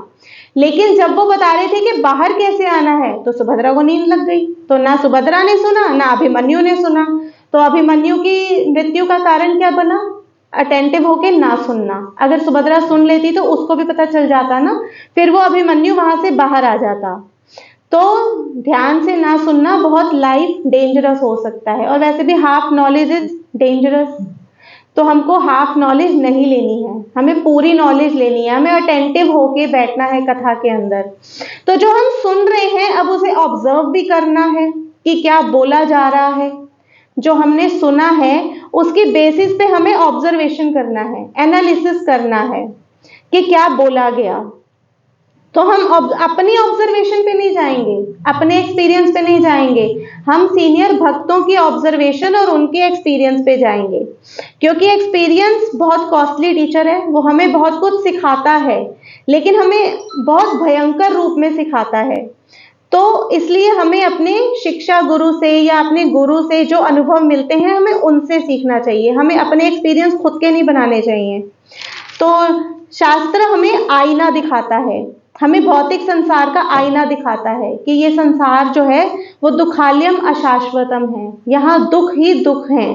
लेकिन जब वो बता रहे थे कि बाहर कैसे आना है, तो सुभद्रा को नींद लग गई। तो ना सुभद्रा ने सुना, ना अभिमन्यु ने सुना। तो अभिमन्यु की मृत्यु का कारण क्या बना? अटेंटिव होके ना सुनना। अगर सुभद्रा सुन लेती तो उसको भी पता चल जाता ना, फिर वो अभिमन्यु वहां से बाहर आ जाता। तो ध्यान से ना सुनना बहुत लाइफ डेंजरस हो सकता है, और वैसे भी हाफ नॉलेज इज डेंजरस। तो हमको हाफ नॉलेज नहीं लेनी है, हमें पूरी नॉलेज लेनी है, हमें अटेंटिव होके बैठना है कथा के अंदर। तो जो हम सुन रहे हैं अब उसे ऑब्जर्व भी करना है कि क्या बोला जा रहा है। जो हमने सुना है उसकी बेसिस पे हमें ऑब्जर्वेशन करना है, एनालिसिस करना है कि क्या बोला गया। तो हम अपनी ऑब्जर्वेशन पे नहीं जाएंगे, अपने एक्सपीरियंस पे नहीं जाएंगे, हम सीनियर भक्तों की ऑब्जर्वेशन और उनके एक्सपीरियंस पे जाएंगे। क्योंकि एक्सपीरियंस बहुत कॉस्टली टीचर है, वो हमें बहुत कुछ सिखाता है, लेकिन हमें बहुत भयंकर रूप में सिखाता है। तो इसलिए हमें अपने शिक्षा गुरु से या अपने गुरु से जो अनुभव मिलते हैं हमें उनसे सीखना चाहिए, हमें अपने एक्सपीरियंस खुद के नहीं बनाने चाहिए। तो शास्त्र हमें आईना दिखाता है, हमें भौतिक संसार का आईना दिखाता है कि ये संसार जो है वो दुखालयम अशाश्वतम है, यहाँ दुख ही दुख है।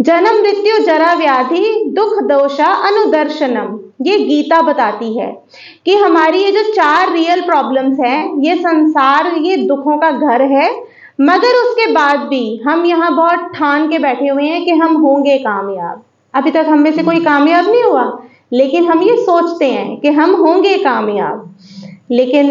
जन्म मृत्यु जरा व्याधि दुख दोषा अनुदर्शनम, ये गीता बताती है कि हमारी ये जो 4 रियल प्रॉब्लम्स हैं, ये संसार ये दुखों का घर है। मगर उसके बाद भी हम यहाँ बहुत ठान के बैठे हुए हैं कि हम होंगे कामयाब। अभी तक हम में से कोई कामयाब नहीं हुआ, लेकिन हम ये सोचते हैं कि हम होंगे कामयाब। लेकिन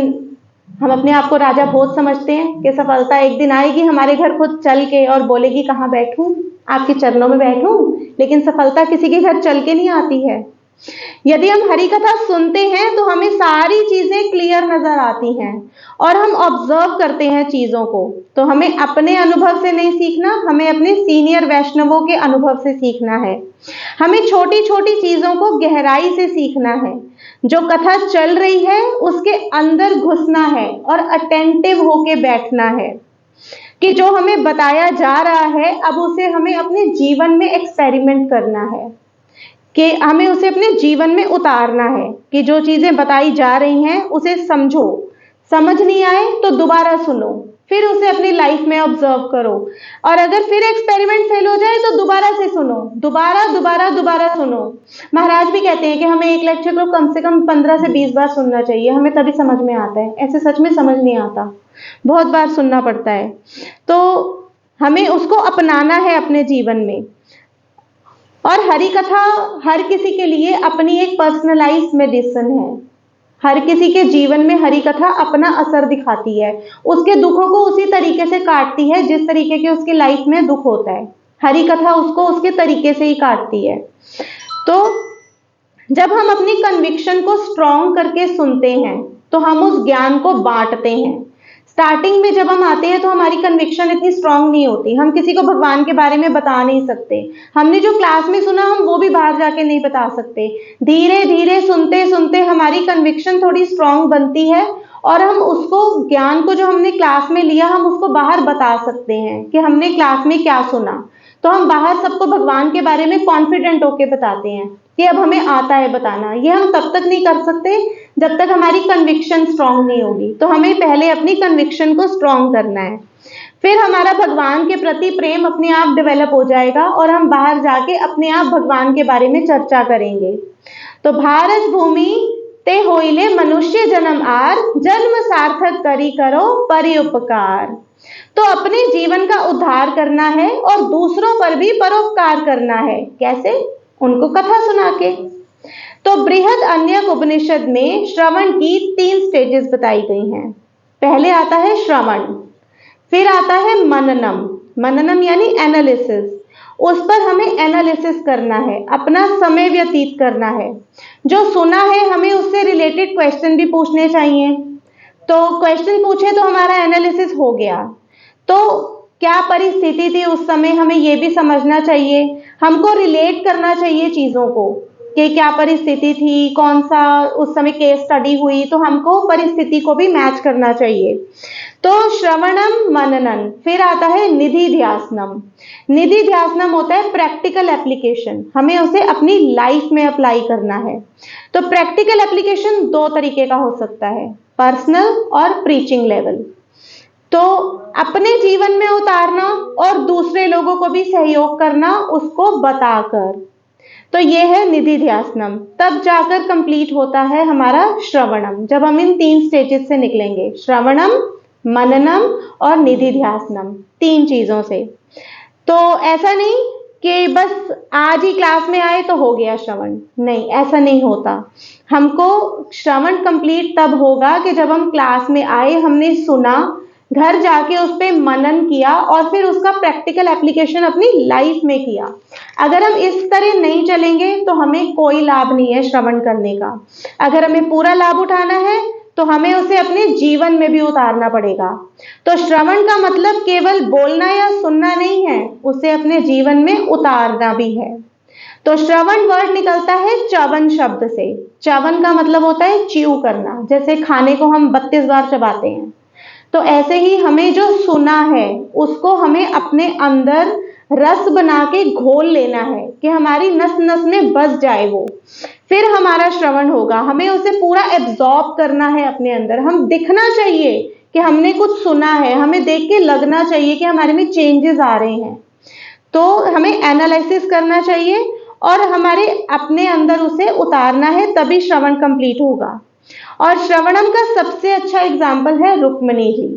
हम अपने आप को राजा भोज समझते हैं कि सफलता एक दिन आएगी हमारे घर खुद चल के और बोलेगी कहाँ बैठूं, आपके चरणों में बैठूं, लेकिन सफलता किसी के घर चल के नहीं आती है। यदि हम हरि कथा सुनते हैं तो हमें सारी चीजें क्लियर नजर आती हैं और हम ऑब्जर्व करते हैं चीजों को। तो हमें अपने अनुभव से नहीं सीखना, हमें अपने सीनियर वैष्णवों के अनुभव से सीखना है। हमें छोटी छोटी चीजों को गहराई से सीखना है। जो कथा चल रही है उसके अंदर घुसना है और अटेंटिव होके बैठना है कि जो हमें बताया जा रहा है अब उसे हमें अपने जीवन में एक्सपेरिमेंट करना है, कि हमें उसे अपने जीवन में उतारना है। कि जो चीजें बताई जा रही हैं उसे समझो, समझ नहीं आए तो दोबारा सुनो, फिर उसे अपनी लाइफ में ऑब्जर्व करो, और अगर फिर एक्सपेरिमेंट फेल हो जाए तो दोबारा से सुनो, दोबारा दोबारा दोबारा सुनो। महाराज भी कहते हैं कि हमें एक लेक्चर को कम से कम 15 से 20 बार सुनना चाहिए, हमें तभी समझ में आता है। ऐसे सच में समझ नहीं आता, बहुत बार सुनना पड़ता है। तो हमें उसको अपनाना है अपने जीवन में। और हरि कथा हर किसी के लिए अपनी एक पर्सनलाइज्ड मेडिसिन है। हर किसी के जीवन में हरि कथा अपना असर दिखाती है, उसके दुखों को उसी तरीके से काटती है जिस तरीके के उसकी लाइफ में दुख होता है। हरि कथा उसको उसके तरीके से ही काटती है। तो जब हम अपनी कन्विक्शन को स्ट्रॉन्ग करके सुनते हैं तो हम उस ज्ञान को बांटते हैं। स्टार्टिंग में जब हम आते हैं तो हमारी कन्विक्शन इतनी स्ट्रांग नहीं होती, हम किसी को भगवान के बारे में बता नहीं सकते। हमने जो क्लास में सुना हम वो भी बाहर जाके नहीं बता सकते। धीरे धीरे सुनते सुनते हमारी कन्विक्शन थोड़ी स्ट्रांग बनती है और हम उसको ज्ञान को जो हमने क्लास में लिया हम उसको बाहर बता सकते हैं कि हमने क्लास में क्या सुना। तो हम बाहर सबको भगवान के बारे में कॉन्फिडेंट होके बताते हैं कि अब हमें आता है बताना। ये हम तब तक नहीं कर सकते जब तक हमारी कन्विक्शन स्ट्रांग नहीं होगी। तो हमें पहले अपनी कन्विक्शन को स्ट्रांग करना है, फिर हमारा भगवान के प्रति प्रेम अपने आप डेवलप हो जाएगा और हम बाहर जाके अपने आप भगवान के बारे में चर्चा करेंगे। तो भारत भूमि ते होइले मनुष्य जन्म आर, जन्म सार्थक करी करो परि उपकार। तो अपने जीवन का उद्धार करना है और दूसरों पर भी परोपकार करना है। कैसे? उनको कथा सुना के। तो बृहद अन्यक उपनिषद में श्रवण की 3 स्टेजेस बताई गई हैं। पहले आता है श्रवण, फिर आता है मननम। मननम यानी एनालिसिस, उस पर हमें एनालिसिस करना है, अपना समय व्यतीत करना है। जो सुना है हमें उससे रिलेटेड क्वेश्चन भी पूछने चाहिए। तो क्वेश्चन पूछे तो हमारा एनालिसिस हो गया। तो क्या परिस्थिति थी उस समय, हमें यह भी समझना चाहिए। हमको रिलेट करना चाहिए चीजों को कि क्या परिस्थिति थी, कौन सा उस समय केस स्टडी हुई, तो हमको परिस्थिति को भी मैच करना चाहिए। तो श्रवणम मननन, फिर आता है निधि ध्यासनम। निधि ध्यासनम होता है प्रैक्टिकल एप्लीकेशन, हमें उसे अपनी लाइफ में अप्लाई करना है। तो प्रैक्टिकल एप्लीकेशन 2 तरीके का हो सकता है, पर्सनल और प्रीचिंग लेवल। तो अपने जीवन में उतारना और दूसरे लोगों को भी सहयोग करना उसको बताकर। तो ये है निधि ध्यासनम। तब जाकर कंप्लीट होता है हमारा श्रवणम, जब हम इन 3 स्टेजेस से निकलेंगे, श्रवणम, मननम और निधि ध्यासनम, 3 चीजों से। तो ऐसा नहीं कि बस आज ही क्लास में आए तो हो गया श्रवण, नहीं, ऐसा नहीं होता। हमको श्रवण कंप्लीट तब होगा कि जब हम क्लास में आए, हमने सुना, घर जाके उस पर मनन किया और फिर उसका प्रैक्टिकल एप्लीकेशन अपनी लाइफ में किया। अगर हम इस तरह नहीं चलेंगे तो हमें कोई लाभ नहीं है श्रवण करने का। अगर हमें पूरा लाभ उठाना है तो हमें उसे अपने जीवन में भी उतारना पड़ेगा। तो श्रवण का मतलब केवल बोलना या सुनना नहीं है, उसे अपने जीवन में उतारना भी है। तो श्रवण वर्ड निकलता है च्यवन शब्द से। च्यवन का मतलब होता है च्यू करना, जैसे खाने को हम 32 बार चबाते हैं। तो ऐसे ही हमें जो सुना है उसको हमें अपने अंदर रस बना के घोल लेना है कि हमारी नस नस में बस जाए वो, फिर हमारा श्रवण होगा। हमें उसे पूरा एब्जॉर्ब करना है अपने अंदर। हम दिखना चाहिए कि हमने कुछ सुना है, हमें देख के लगना चाहिए कि हमारे में चेंजेस आ रहे हैं। तो हमें एनालिसिस करना चाहिए और हमारे अपने अंदर उसे उतारना है, तभी श्रवण कंप्लीट होगा। और श्रवणम का सबसे अच्छा एग्जाम्पल है रुक्मिणी जी।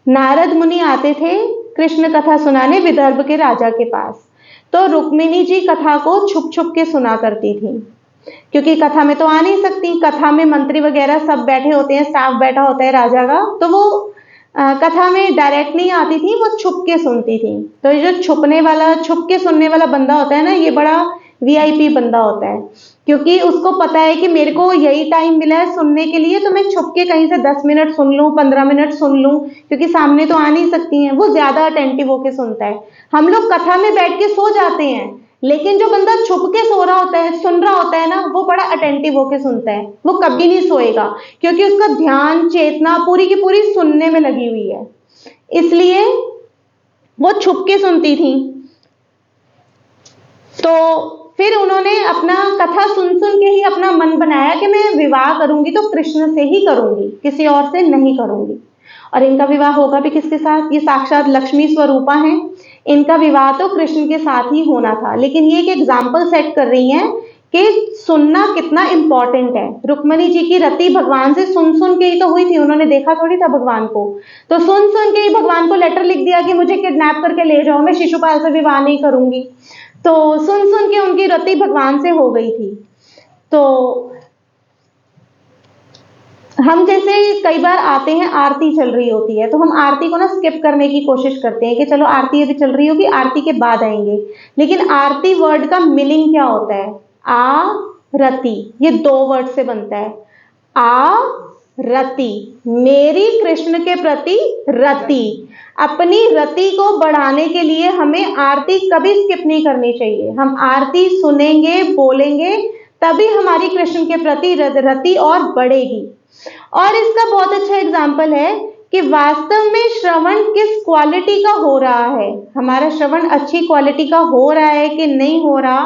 नारद मुनि आते थे कृष्ण कथा सुनाने विदर्भ के राजा के पास। तो रुक्मिणी जी कथा को छुप छुप के सुना करती थी, क्योंकि कथा में तो आ नहीं सकती। कथा में मंत्री वगैरह सब बैठे होते हैं, स्टाफ बैठा होता है राजा का, तो वो कथा में डायरेक्ट नहीं आती थी, वो छुप के सुनती थी। तो ये जो छुप के सुनने वाला बंदा होता है ना, ये बड़ा वीआईपी बंदा होता है, क्योंकि उसको पता है कि मेरे को यही टाइम मिला है सुनने के लिए, तो मैं छुप के कहीं से 10 मिनट सुन लूं, 15 मिनट सुन लूं, क्योंकि सामने तो आ नहीं सकती हैं। वो ज्यादा अटेंटिव होके सुनता है। हम लोग कथा में बैठ के सो जाते हैं, लेकिन जो बंदा छुप के सो रहा होता है, सुन रहा होता है ना, वो बड़ा अटेंटिव होके सुनता है। वो कभी नहीं सोएगा, क्योंकि उसका ध्यान, चेतना पूरी की पूरी सुनने में लगी हुई है, इसलिए वो छुप के सुनती थी। तो फिर उन्होंने अपना कथा सुन सुन के ही अपना मन बनाया कि मैं विवाह करूंगी तो कृष्ण से ही करूंगी, किसी और से नहीं करूंगी। और इनका विवाह होगा भी किसके साथ? ये साक्षात लक्ष्मी स्वरूपा हैं, इनका विवाह तो कृष्ण के साथ ही होना था। लेकिन ये एक एग्जाम्पल सेट कर रही हैं कि सुनना कितना इंपॉर्टेंट है। रुक्मणी जी की रति भगवान से सुन सुन के ही तो हुई थी, उन्होंने देखा थोड़ी था भगवान को। तो सुन सुन के ही भगवान को लेटर लिख दिया कि मुझे किडनैप करके ले जाओ, मैं शिशुपाल से विवाह नहीं करूंगी। तो सुन सुन के उनकी रति भगवान से हो गई थी। तो हम जैसे कई बार आते हैं, आरती चल रही होती है, तो हम आरती को ना स्किप करने की कोशिश करते हैं कि चलो आरती अभी चल रही होगी, आरती के बाद आएंगे। लेकिन आरती वर्ड का मीनिंग क्या होता है? आ रति, ये 2 वर्ड से बनता है। आ रति, मेरी कृष्ण के प्रति रति। अपनी रति को बढ़ाने के लिए हमें आरती कभी स्किप नहीं करनी चाहिए। हम आरती सुनेंगे, बोलेंगे, तभी हमारी कृष्ण के प्रति रति और बढ़ेगी। और इसका बहुत अच्छा एग्जाम्पल है कि वास्तव में श्रवण किस क्वालिटी का हो रहा है। हमारा श्रवण अच्छी क्वालिटी का हो रहा है कि नहीं हो रहा।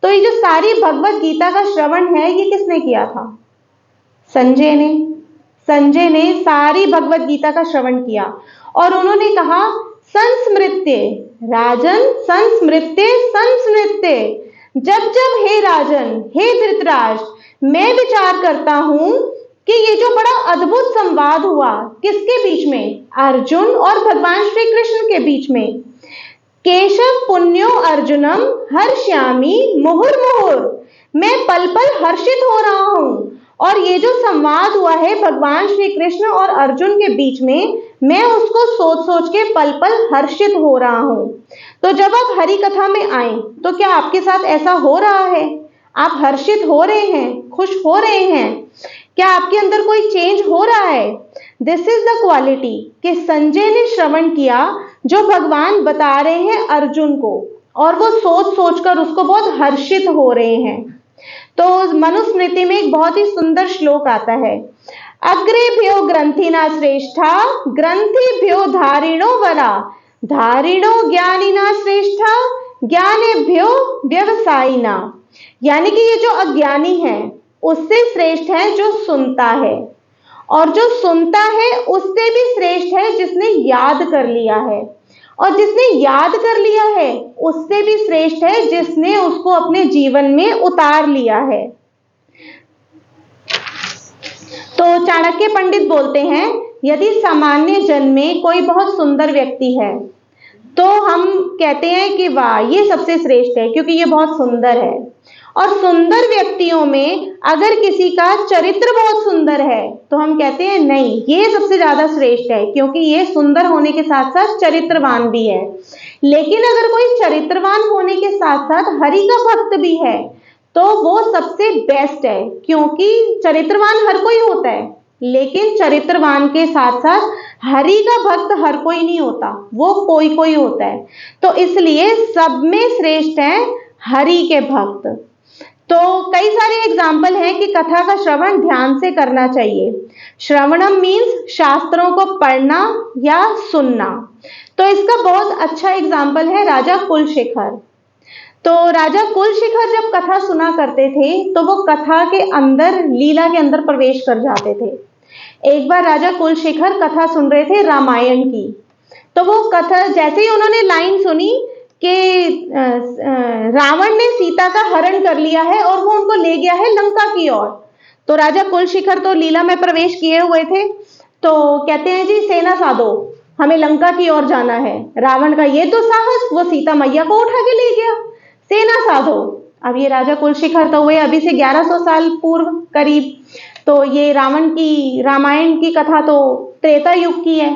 तो ये जो सारी भगवत गीता का श्रवण है, ये किसने किया था? संजय ने सारी भगवत गीता का श्रवण किया और उन्होंने कहा, संस्मृत्य राजन, संस्मृत्य संस्मृत्य। जब जब हे राजन, हे धृतराष्ट्र, मैं विचार करता हूं कि ये जो बड़ा अद्भुत संवाद हुआ, किसके बीच में? अर्जुन और भगवान श्री कृष्ण के बीच में। केशव पुण्यो अर्जुनम हर्ष्यामि मुहुर्मुहुर्, मैं पल पल हर्षित हो रहा हूं। और ये जो संवाद हुआ है भगवान श्री कृष्ण और अर्जुन के बीच में, मैं उसको सोच सोच के पल पल हर्षित हो रहा हूं। तो जब आप हरि कथा में आए, तो क्या आपके साथ ऐसा हो रहा है? आप हर्षित हो रहे हैं, खुश हो रहे हैं? क्या आपके अंदर कोई चेंज हो रहा है? दिस इज द क्वालिटी कि संजय ने श्रवण किया जो भगवान बता रहे हैं अर्जुन को, और वो सोच सोचकर उसको बहुत हर्षित हो रहे हैं। तो मनुस्मृति में एक बहुत ही सुंदर श्लोक आता है, अग्रेभ्यो ग्रंथिना श्रेष्ठा, ग्रंथिभ्यो धारिणो वरा, धारिणो ज्ञानिना श्रेष्ठा, ज्ञानेभ्यो व्यवसायिना। यानी कि ये जो अज्ञानी है, उससे श्रेष्ठ है जो सुनता है, और जो सुनता है उससे भी श्रेष्ठ है जिसने याद कर लिया है, और जिसने याद कर लिया है उससे भी श्रेष्ठ है जिसने उसको अपने जीवन में उतार लिया है। तो चाणक्य पंडित बोलते हैं, यदि सामान्य जन में कोई बहुत सुंदर व्यक्ति है, तो हम कहते हैं कि वाह, ये सबसे श्रेष्ठ है क्योंकि ये बहुत सुंदर है। और सुंदर व्यक्तियों में अगर किसी का चरित्र बहुत सुंदर है, तो हम कहते हैं नहीं, ये सबसे ज्यादा श्रेष्ठ है क्योंकि ये सुंदर होने के साथ साथ चरित्रवान भी है। लेकिन अगर कोई चरित्रवान होने के साथ साथ हरि का भक्त भी है, तो वो सबसे बेस्ट है, क्योंकि चरित्रवान हर कोई होता है, लेकिन चरित्रवान के साथ साथ हरि का भक्त हर कोई नहीं होता, वो कोई कोई होता है। तो इसलिए सब में श्रेष्ठ है हरि के भक्त। तो कई सारे एग्जाम्पल हैं कि कथा का श्रवण ध्यान से करना चाहिए। श्रवणम मीन्स शास्त्रों को पढ़ना या सुनना। तो इसका बहुत अच्छा एग्जाम्पल है राजा कुलशेखर। तो राजा कुलशेखर जब कथा सुना करते थे, तो वो कथा के अंदर, लीला के अंदर प्रवेश कर जाते थे। एक बार राजा कुलशेखर कथा सुन रहे थे रामायण की, तो वो कथा जैसे ही उन्होंने लाइन सुनी कि रावण ने सीता का हरण कर लिया है और वो उनको ले गया है लंका की ओर, तो राजा कुलशेखर तो लीला में प्रवेश किए हुए थे, तो कहते हैं जी सेना साधो, हमें लंका की ओर जाना है। रावण का ये तो साहस, वो सीता मैया को उठा के ले गया, सेना साधो। अब ये राजा कुलशेखर तो हुए अभी से 1100 साल पूर्व करीब, तो ये रावण की रामायण की कथा तो त्रेता युग की है,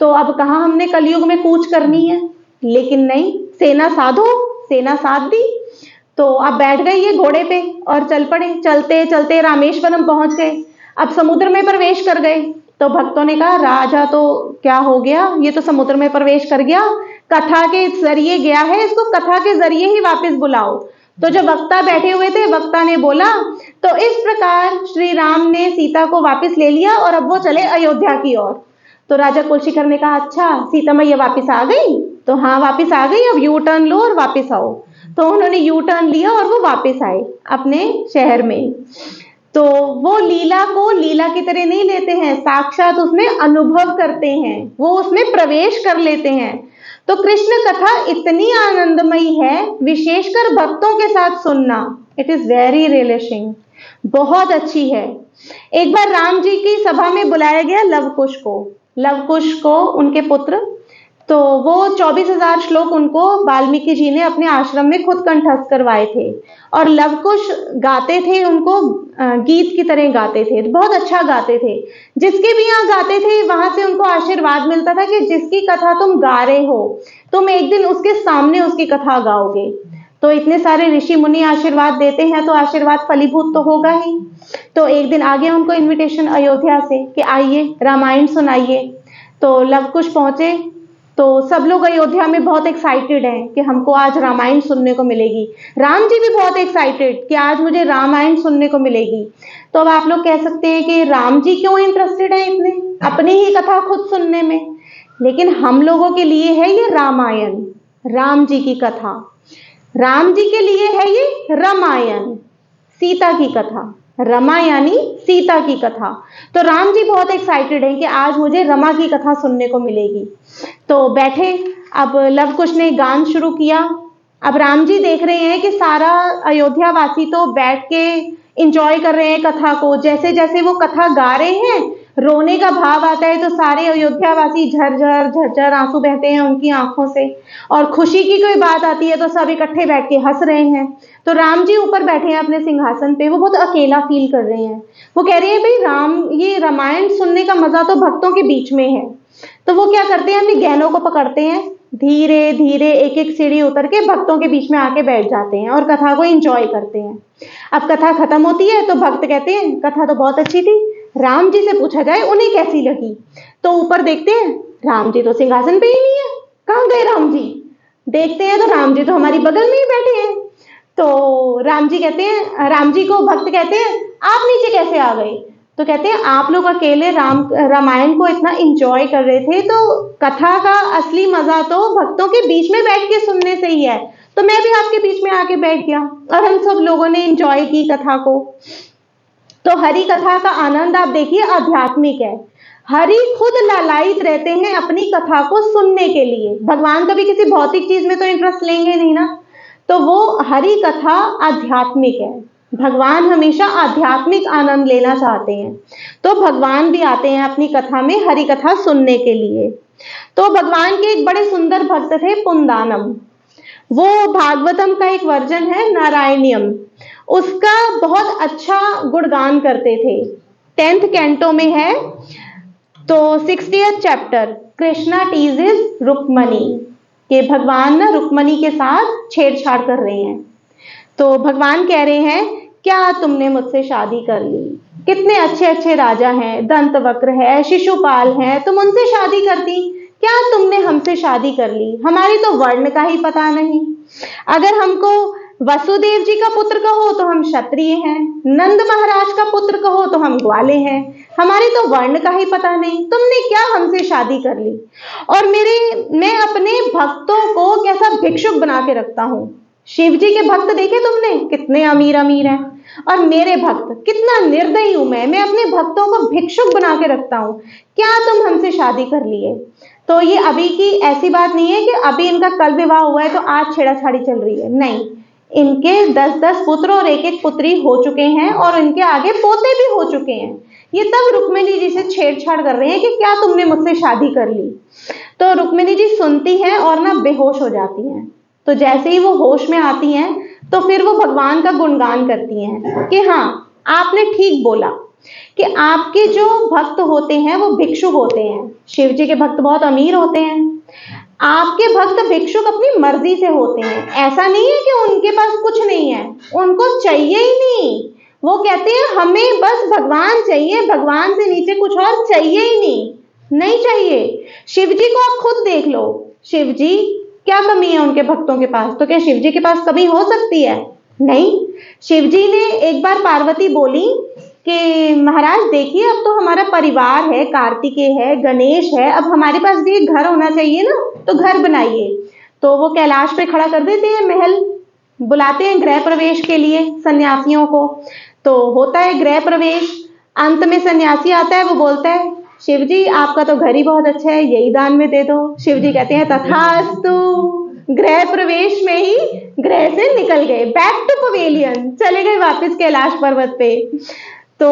तो अब कहाँ हमने कलयुग में कूच करनी है, लेकिन नहीं, सेना साधो, सेना साध दी। तो अब बैठ गए ये घोड़े पे और चल पड़े। चलते चलते रामेश्वरम पहुंच गए। अब समुद्र में प्रवेश कर गए। तो भक्तों ने कहा राजा तो क्या हो गया, ये तो समुद्र में प्रवेश कर गया, कथा के जरिए गया है, इसको कथा के जरिए ही वापस बुलाओ। तो जो वक्ता बैठे हुए थे, वक्ता ने बोला, तो इस प्रकार श्री राम ने सीता को वापस ले लिया और अब वो चले अयोध्या की ओर। तो राजा कुलशिखर ने कहा अच्छा सीता मैया वापस आ गई? तो हाँ वापस आ गई, अब यू टर्न लो और वापस आओ। तो उन्होंने यू टर्न लिया और वो वापस आए अपने शहर में। तो वो लीला को लीला की तरह नहीं लेते हैं, साक्षात उसमें अनुभव करते हैं, वो उसमें प्रवेश कर लेते हैं। तो कृष्ण कथा इतनी आनंदमयी है, विशेषकर भक्तों के साथ सुनना, इट इज वेरी रिलैक्सिंग, बहुत अच्छी है। एक बार राम जी की सभा में बुलाया गया लवकुश को, लवकुश को उनके पुत्र, तो वो 24,000 श्लोक उनको वाल्मीकि जी ने अपने आश्रम में खुद कंठस्थ करवाए थे। और लवकुश गाते थे, उनको गीत की तरह गाते थे, बहुत अच्छा गाते थे। जिसके भी यहाँ गाते थे वहां से उनको आशीर्वाद मिलता था कि जिसकी कथा तुम गा रहे हो, तुम एक दिन उसके सामने उसकी कथा गाओगे। तो इतने सारे ऋषि मुनि आशीर्वाद देते हैं तो आशीर्वाद फलीभूत तो होगा ही। तो एक दिन आ गया उनको इन्विटेशन अयोध्या से कि आइए रामायण सुनाइए। तो लवकुश पहुंचे। तो सब लोग अयोध्या में बहुत एक्साइटेड हैं कि हमको आज रामायण सुनने को मिलेगी। राम जी भी बहुत एक्साइटेड कि आज मुझे रामायण सुनने को मिलेगी। तो अब आप लोग कह सकते हैं कि राम जी क्यों इंटरेस्टेड है इतने अपनी ही कथा खुद सुनने में, लेकिन हम लोगों के लिए है ये रामायण, राम जी की कथा। राम जी के लिए है ये रामायण, सीता की कथा, रमा यानी सीता की कथा। तो राम जी बहुत एक्साइटेड हैं कि आज मुझे रमा की कथा सुनने को मिलेगी। तो बैठे, अब लवकुश ने गान शुरू किया। अब राम जी देख रहे हैं कि सारा अयोध्या वासी तो बैठ के इंजॉय कर रहे हैं कथा को। जैसे जैसे वो कथा गा रहे हैं, रोने का भाव आता है तो सारे अयोध्या वासी झरझर झरझर आंसू बहते हैं उनकी आंखों से। और खुशी की कोई बात आती है तो सब इकट्ठे बैठ के हंस रहे हैं। तो राम जी ऊपर बैठे हैं अपने सिंहासन पे, वो बहुत अकेला फील कर रहे हैं। वो कह रहे हैं भाई राम, ये रामायण सुनने का मजा तो भक्तों के बीच में है। तो वो क्या करते हैं, अपनी गहनों को पकड़ते हैं, धीरे धीरे एक एक सीढ़ी उतर के भक्तों के बीच में आके बैठ जाते हैं और कथा को एंजॉय करते हैं। अब कथा खत्म होती है तो भक्त कहते हैं कथा तो बहुत अच्छी थी, राम जी से पूछा जाए उन्हें कैसी लगी। तो ऊपर देखते हैं राम जी तो सिंहासन पे ही नहीं है, कहाँ गए राम जी? देखते हैं तो राम जी तो हमारी बगल में ही बैठे हैं। तो राम जी कहते हैं, राम जी को भक्त कहते हैं आप नीचे कैसे आ गए? तो कहते हैं आप लोग अकेले रामायण को इतना एंजॉय कर रहे थे, तो कथा का असली मजा तो भक्तों के बीच में बैठ के सुनने से ही है। तो मैं भी आपके बीच में आके बैठ गया और हम सब लोगों ने एंजॉय की कथा को। तो हरि कथा का आनंद आप देखिए आध्यात्मिक है। हरि खुद लालायित रहते हैं अपनी कथा को सुनने के लिए। भगवान कभी किसी भौतिक चीज में तो इंटरेस्ट लेंगे नहीं ना, तो वो हरि कथा आध्यात्मिक है। भगवान हमेशा आध्यात्मिक आनंद लेना चाहते हैं, तो भगवान भी आते हैं अपनी कथा में हरि कथा सुनने के लिए। तो भगवान के एक बड़े सुंदर भक्त थे पुंदानम, वो भागवतम का एक वर्जन है नारायणियम, उसका बहुत अच्छा गुणगान करते थे। 10th कैंटो में है। तो 60th chapter Krishna teases Rukmini, के भगवान ना रुक्मणी के साथ छेड़छाड़ कर रहे हैं। तो भगवान कह रहे हैं क्या तुमने मुझसे शादी कर ली? कितने अच्छे अच्छे राजा हैं, दंतवक्र है, शिशुपाल है, तुम उनसे शादी करती, क्या तुमने हमसे शादी कर ली? हमारी तो वर्ण का ही पता नहीं। अगर हमको वसुदेव जी का पुत्र कहो तो हम क्षत्रिय हैं, नंद महाराज का पुत्र कहो तो हम ग्वाले हैं, हमारी तो वर्ण का ही पता नहीं, तुमने क्या हमसे शादी कर ली? और मैं अपने भक्तों को कैसा भिक्षुक बना के रखता हूं। शिव जी के भक्त देखे तुमने कितने अमीर अमीर हैं, और मेरे भक्त कितना निर्दयी हूं मैं अपने भक्तों को भिक्षुक बना के रखता हूं, क्या तुम हमसे शादी कर लिए? तो ये अभी की ऐसी बात नहीं है कि अभी इनका कल विवाह हुआ है तो आज छेड़ाछाड़ी चल रही है, नहीं, इनके 10-10 पुत्र और एक एक पुत्री हो चुके हैं और इनके आगे पोते भी हो चुके हैं। ये तब रुक्मिणी जी से छेड़छाड़ कर रहे हैं कि क्या तुमने मुझसे शादी कर ली? तो रुक्मिणी जी सुनती हैं और ना बेहोश हो जाती हैं। तो जैसे ही वो होश में आती हैं तो फिर वो भगवान का गुणगान करती हैं कि हाँ आपने ठीक बोला, कि आपके जो भक्त होते हैं वो भिक्षुक होते हैं। शिव जी के भक्त बहुत अमीर होते हैं, आपके भक्त भिक्षुक अपनी मर्जी से होते हैं। ऐसा नहीं है कि उनके पास कुछ नहीं है, उनको चाहिए ही नहीं। वो कहते हैं हमें बस भगवान चाहिए, भगवान से नीचे कुछ और चाहिए ही नहीं चाहिए। शिव जी को आप खुद देख लो, शिव जी क्या कमी है उनके भक्तों के पास? तो क्या शिव जी के पास कमी हो सकती है? नहीं। शिव जी ने एक बार पार्वती बोली कि महाराज देखिए, अब तो हमारा परिवार है, कार्तिकेय है, गणेश है, अब हमारे पास भी एक घर होना चाहिए ना, तो घर बनाइए। तो वो कैलाश पे खड़ा कर देते हैं महल, बुलाते हैं गृह प्रवेश के लिए सन्यासियों को। तो होता है गृह प्रवेश, अंत में सन्यासी आता है, वो बोलता है शिव जी आपका तो घर ही बहुत अच्छा है, यही दान में दे दो। शिव जी कहते हैं तथास्तु। गृह प्रवेश में ही गृह से निकल गए, बैक टू पवेलियन, चले गए वापस कैलाश पर्वत पे। तो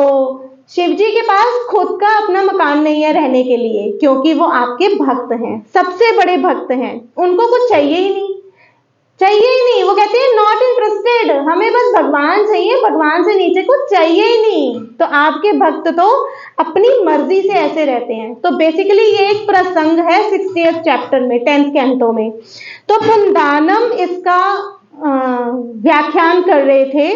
शिव जी के पास खुद का अपना मकान नहीं है रहने के लिए, क्योंकि वो आपके भक्त हैं, सबसे बड़े भक्त हैं, उनको कुछ चाहिए ही नहीं, चाहिए ही नहीं। वो कहते हैं नॉट इंटरेस्टेड, हमें बस भगवान चाहिए, भगवान से नीचे कुछ चाहिए ही नहीं। तो आपके भक्त तो अपनी मर्जी से ऐसे रहते हैं। तो बेसिकली ये एक प्रसंग है 60th चैप्टर में, 10th कैंटो में। तो पुंदानम इसका व्याख्यान कर रहे थे,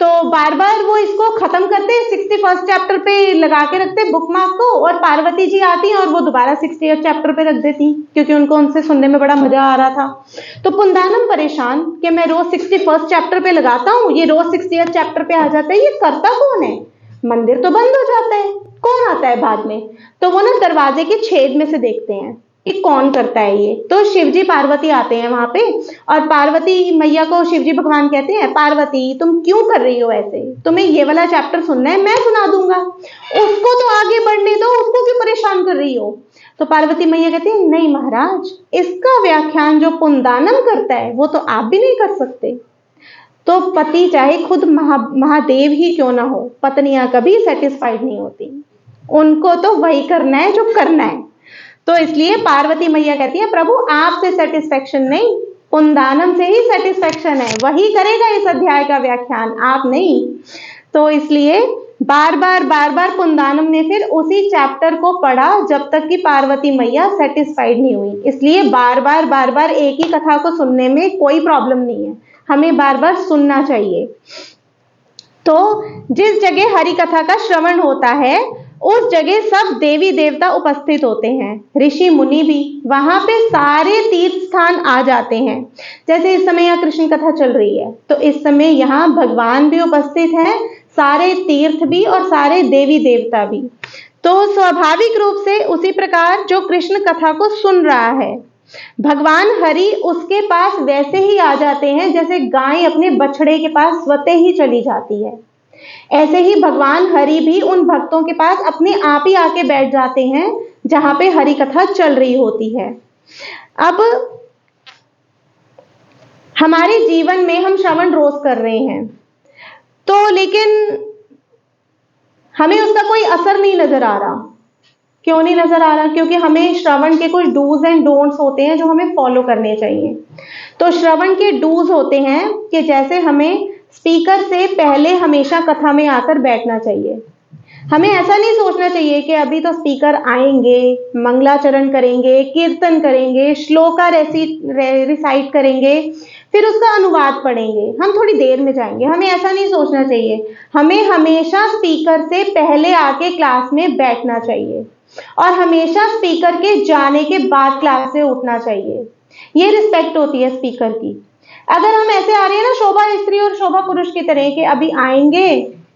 तो बार बार वो इसको खत्म करते, 61st चैप्टर पे लगा के रखते बुकमार्क को, और पार्वती जी आती हैं और वो दोबारा 60th चैप्टर पे रख देती, क्योंकि उनको उनसे सुनने में बड़ा मजा आ रहा था। तो पुंदानम परेशान कि मैं रोज 61st चैप्टर पे लगाता हूँ, ये रोज 60th चैप्टर पे आ जाता है, ये करता कौन है? मंदिर तो बंद हो जाता है, कौन आता है बाद में? तो वो ना दरवाजे के छेद में से देखते हैं कि कौन करता है ये। तो शिवजी पार्वती आते हैं वहां पे, और पार्वती मैया को शिवजी भगवान कहते हैं पार्वती तुम क्यों कर रही हो ऐसे, तुम्हें ये वाला चैप्टर सुनना है, मैं सुना दूंगा, उसको तो आगे बढ़ने दो, उसको क्यों परेशान कर रही हो? तो पार्वती मैया कहती है नहीं महाराज, इसका व्याख्यान जो पुंदानम करता है वो तो आप भी नहीं कर सकते। तो पति चाहे खुद महादेव ही क्यों ना हो, पत्नियां कभी सेटिस्फाइड नहीं होती, उनको तो वही करना है जो करना है। तो इसलिए पार्वती मैया कहती है प्रभु आपसे सेटिस्फेक्शन नहीं, पुंदानम से ही सेटिस्फेक्शन है, वही करेगा इस अध्याय का व्याख्यान, आप नहीं। तो इसलिए बार बार पुंदानम ने फिर उसी चैप्टर को पढ़ा जब तक कि पार्वती मैया सेटिस्फाइड नहीं हुई। इसलिए बार बार एक ही कथा को सुनने में कोई प्रॉब्लम नहीं है, हमें बार बार सुनना चाहिए। तो जिस जगह हरि कथा का श्रवण होता है उस जगह सब देवी देवता उपस्थित होते हैं, ऋषि मुनि भी, वहां पे सारे तीर्थ स्थान आ जाते हैं। जैसे इस समय यहाँ कृष्ण कथा चल रही है, तो इस समय यहाँ भगवान भी उपस्थित हैं, सारे तीर्थ भी और सारे देवी देवता भी। तो स्वाभाविक रूप से उसी प्रकार जो कृष्ण कथा को सुन रहा है, भगवान हरि उसके पास वैसे ही आ जाते हैं जैसे गाय अपने बछड़े के पास स्वतः ही चली जाती है। ऐसे ही भगवान हरि भी उन भक्तों के पास अपने आप ही आके बैठ जाते हैं जहां पे हरि कथा चल रही होती है। अब हमारे जीवन में हम श्रवण रोज कर रहे हैं, तो लेकिन हमें उसका कोई असर नहीं नजर आ रहा। क्यों नहीं नजर आ रहा? क्योंकि हमें श्रवण के कुछ डूज एंड डोंट्स होते हैं जो हमें फॉलो करने चाहिए। तो श्रवण के डूज होते हैं कि जैसे हमें स्पीकर से पहले हमेशा कथा में आकर बैठना चाहिए। हमें ऐसा नहीं सोचना चाहिए कि अभी तो स्पीकर आएंगे, मंगलाचरण करेंगे, कीर्तन करेंगे, श्लोका रिसाइट करेंगे, फिर उसका अनुवाद पढ़ेंगे, हम थोड़ी देर में जाएंगे। हमें ऐसा नहीं सोचना चाहिए, हमें हमेशा स्पीकर से पहले आके क्लास में बैठना चाहिए और हमेशा स्पीकर के जाने के बाद क्लास से उठना चाहिए। ये रिस्पेक्ट होती है स्पीकर की। अगर हम ऐसे आ रहे हैं ना शोभा स्त्री और शोभा पुरुष की तरह कि अभी आएंगे,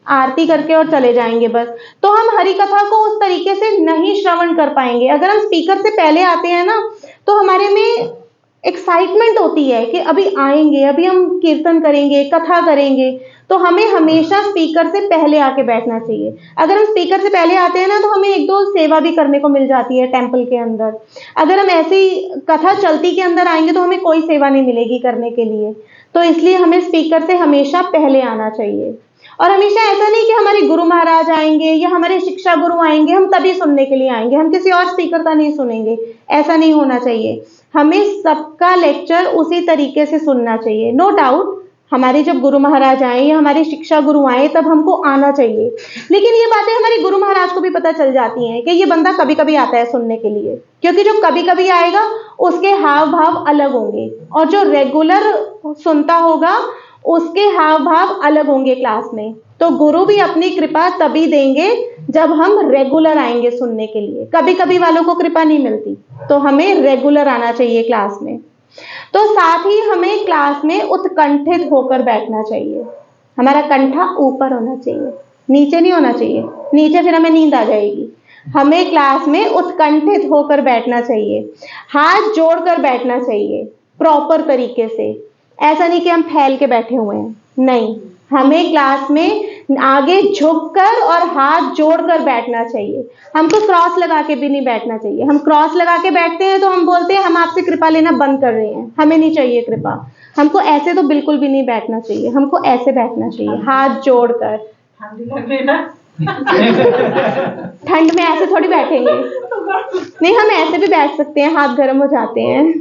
आरती करके और चले जाएंगे बस, तो हम हरि कथा को उस तरीके से नहीं श्रवण कर पाएंगे। अगर हम स्पीकर से पहले आते हैं ना, तो हमारे में एक्साइटमेंट होती है कि अभी आएंगे, अभी हम कीर्तन करेंगे, कथा करेंगे, तो हमें हमेशा स्पीकर से पहले आके बैठना चाहिए। अगर हम स्पीकर से पहले आते हैं ना, तो हमें एक दो सेवा भी करने को मिल जाती है टेंपल के अंदर। अगर हम ऐसी कथा चलती के अंदर आएंगे तो हमें कोई सेवा नहीं मिलेगी करने के लिए। तो इसलिए हमें स्पीकर से हमेशा पहले आना चाहिए। और हमेशा ऐसा नहीं कि हमारे गुरु महाराज आएंगे या हमारे शिक्षा गुरु आएंगे हम तभी सुनने के लिए आएंगे, हम किसी और स्पीकर का नहीं सुनेंगे, ऐसा नहीं होना चाहिए। हमें सबका लेक्चर उसी तरीके से सुनना चाहिए। नो डाउट हमारे जब गुरु महाराज आए या हमारे शिक्षा गुरु आए तब हमको आना चाहिए। लेकिन ये बातें हमारे गुरु महाराज को भी पता चल जाती हैं कि ये बंदा कभी कभी आता है सुनने के लिए, क्योंकि जो कभी कभी आएगा उसके हाव भाव अलग होंगे और जो रेगुलर सुनता होगा उसके हाव भाव अलग होंगे क्लास में। तो गुरु भी अपनी कृपा तभी देंगे जब हम रेगुलर आएंगे सुनने के लिए। कभी कभी वालों को कृपा नहीं मिलती, तो हमें रेगुलर आना चाहिए क्लास में। तो साथ ही हमें क्लास में उत्कंठित होकर बैठना चाहिए। हमारा कंठा ऊपर होना चाहिए, नीचे नहीं होना चाहिए, नीचे फिर हमें नींद आ जाएगी। हमें क्लास में उत्कंठित होकर बैठना चाहिए, हाथ जोड़कर बैठना चाहिए प्रॉपर तरीके से। ऐसा नहीं कि हम फैल के बैठे हुए हैं, नहीं, हमें क्लास में आगे झुककर और हाथ जोड़कर बैठना चाहिए। हमको क्रॉस लगा के भी नहीं बैठना चाहिए। हम क्रॉस लगा के बैठते हैं तो हम बोलते हैं हम आपसे कृपा लेना बंद कर रहे हैं, हमें नहीं चाहिए कृपा। हमको ऐसे तो बिल्कुल भी नहीं बैठना चाहिए, हमको ऐसे बैठना चाहिए हाथ जोड़कर। ठंड में ऐसे थोड़ी बैठेंगे, नहीं, हम ऐसे भी बैठ सकते हैं, हाथ गर्म हो जाते हैं।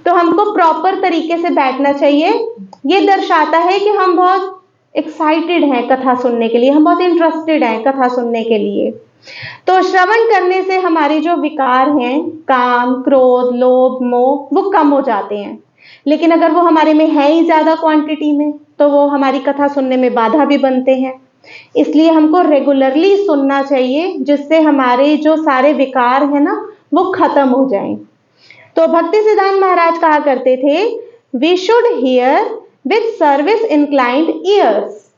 तो हमको प्रॉपर तरीके से बैठना चाहिए। ये दर्शाता है कि हम बहुत एक्साइटेड हैं कथा सुनने के लिए, हम बहुत इंटरेस्टेड हैं कथा सुनने के लिए। तो श्रवण करने से हमारे जो विकार हैं, काम, क्रोध, लोभ, मोह, वो कम हो जाते हैं। लेकिन अगर वो हमारे में है ही ज्यादा क्वांटिटी में तो वो हमारी कथा सुनने में बाधा भी बनते हैं। इसलिए हमको रेगुलरली सुनना चाहिए, जिससे हमारे जो सारे विकार हैं ना वो खत्म हो जाएं। तो भक्ति सिद्धांत महाराज कहा करते थे, we should hear with service inclined ears.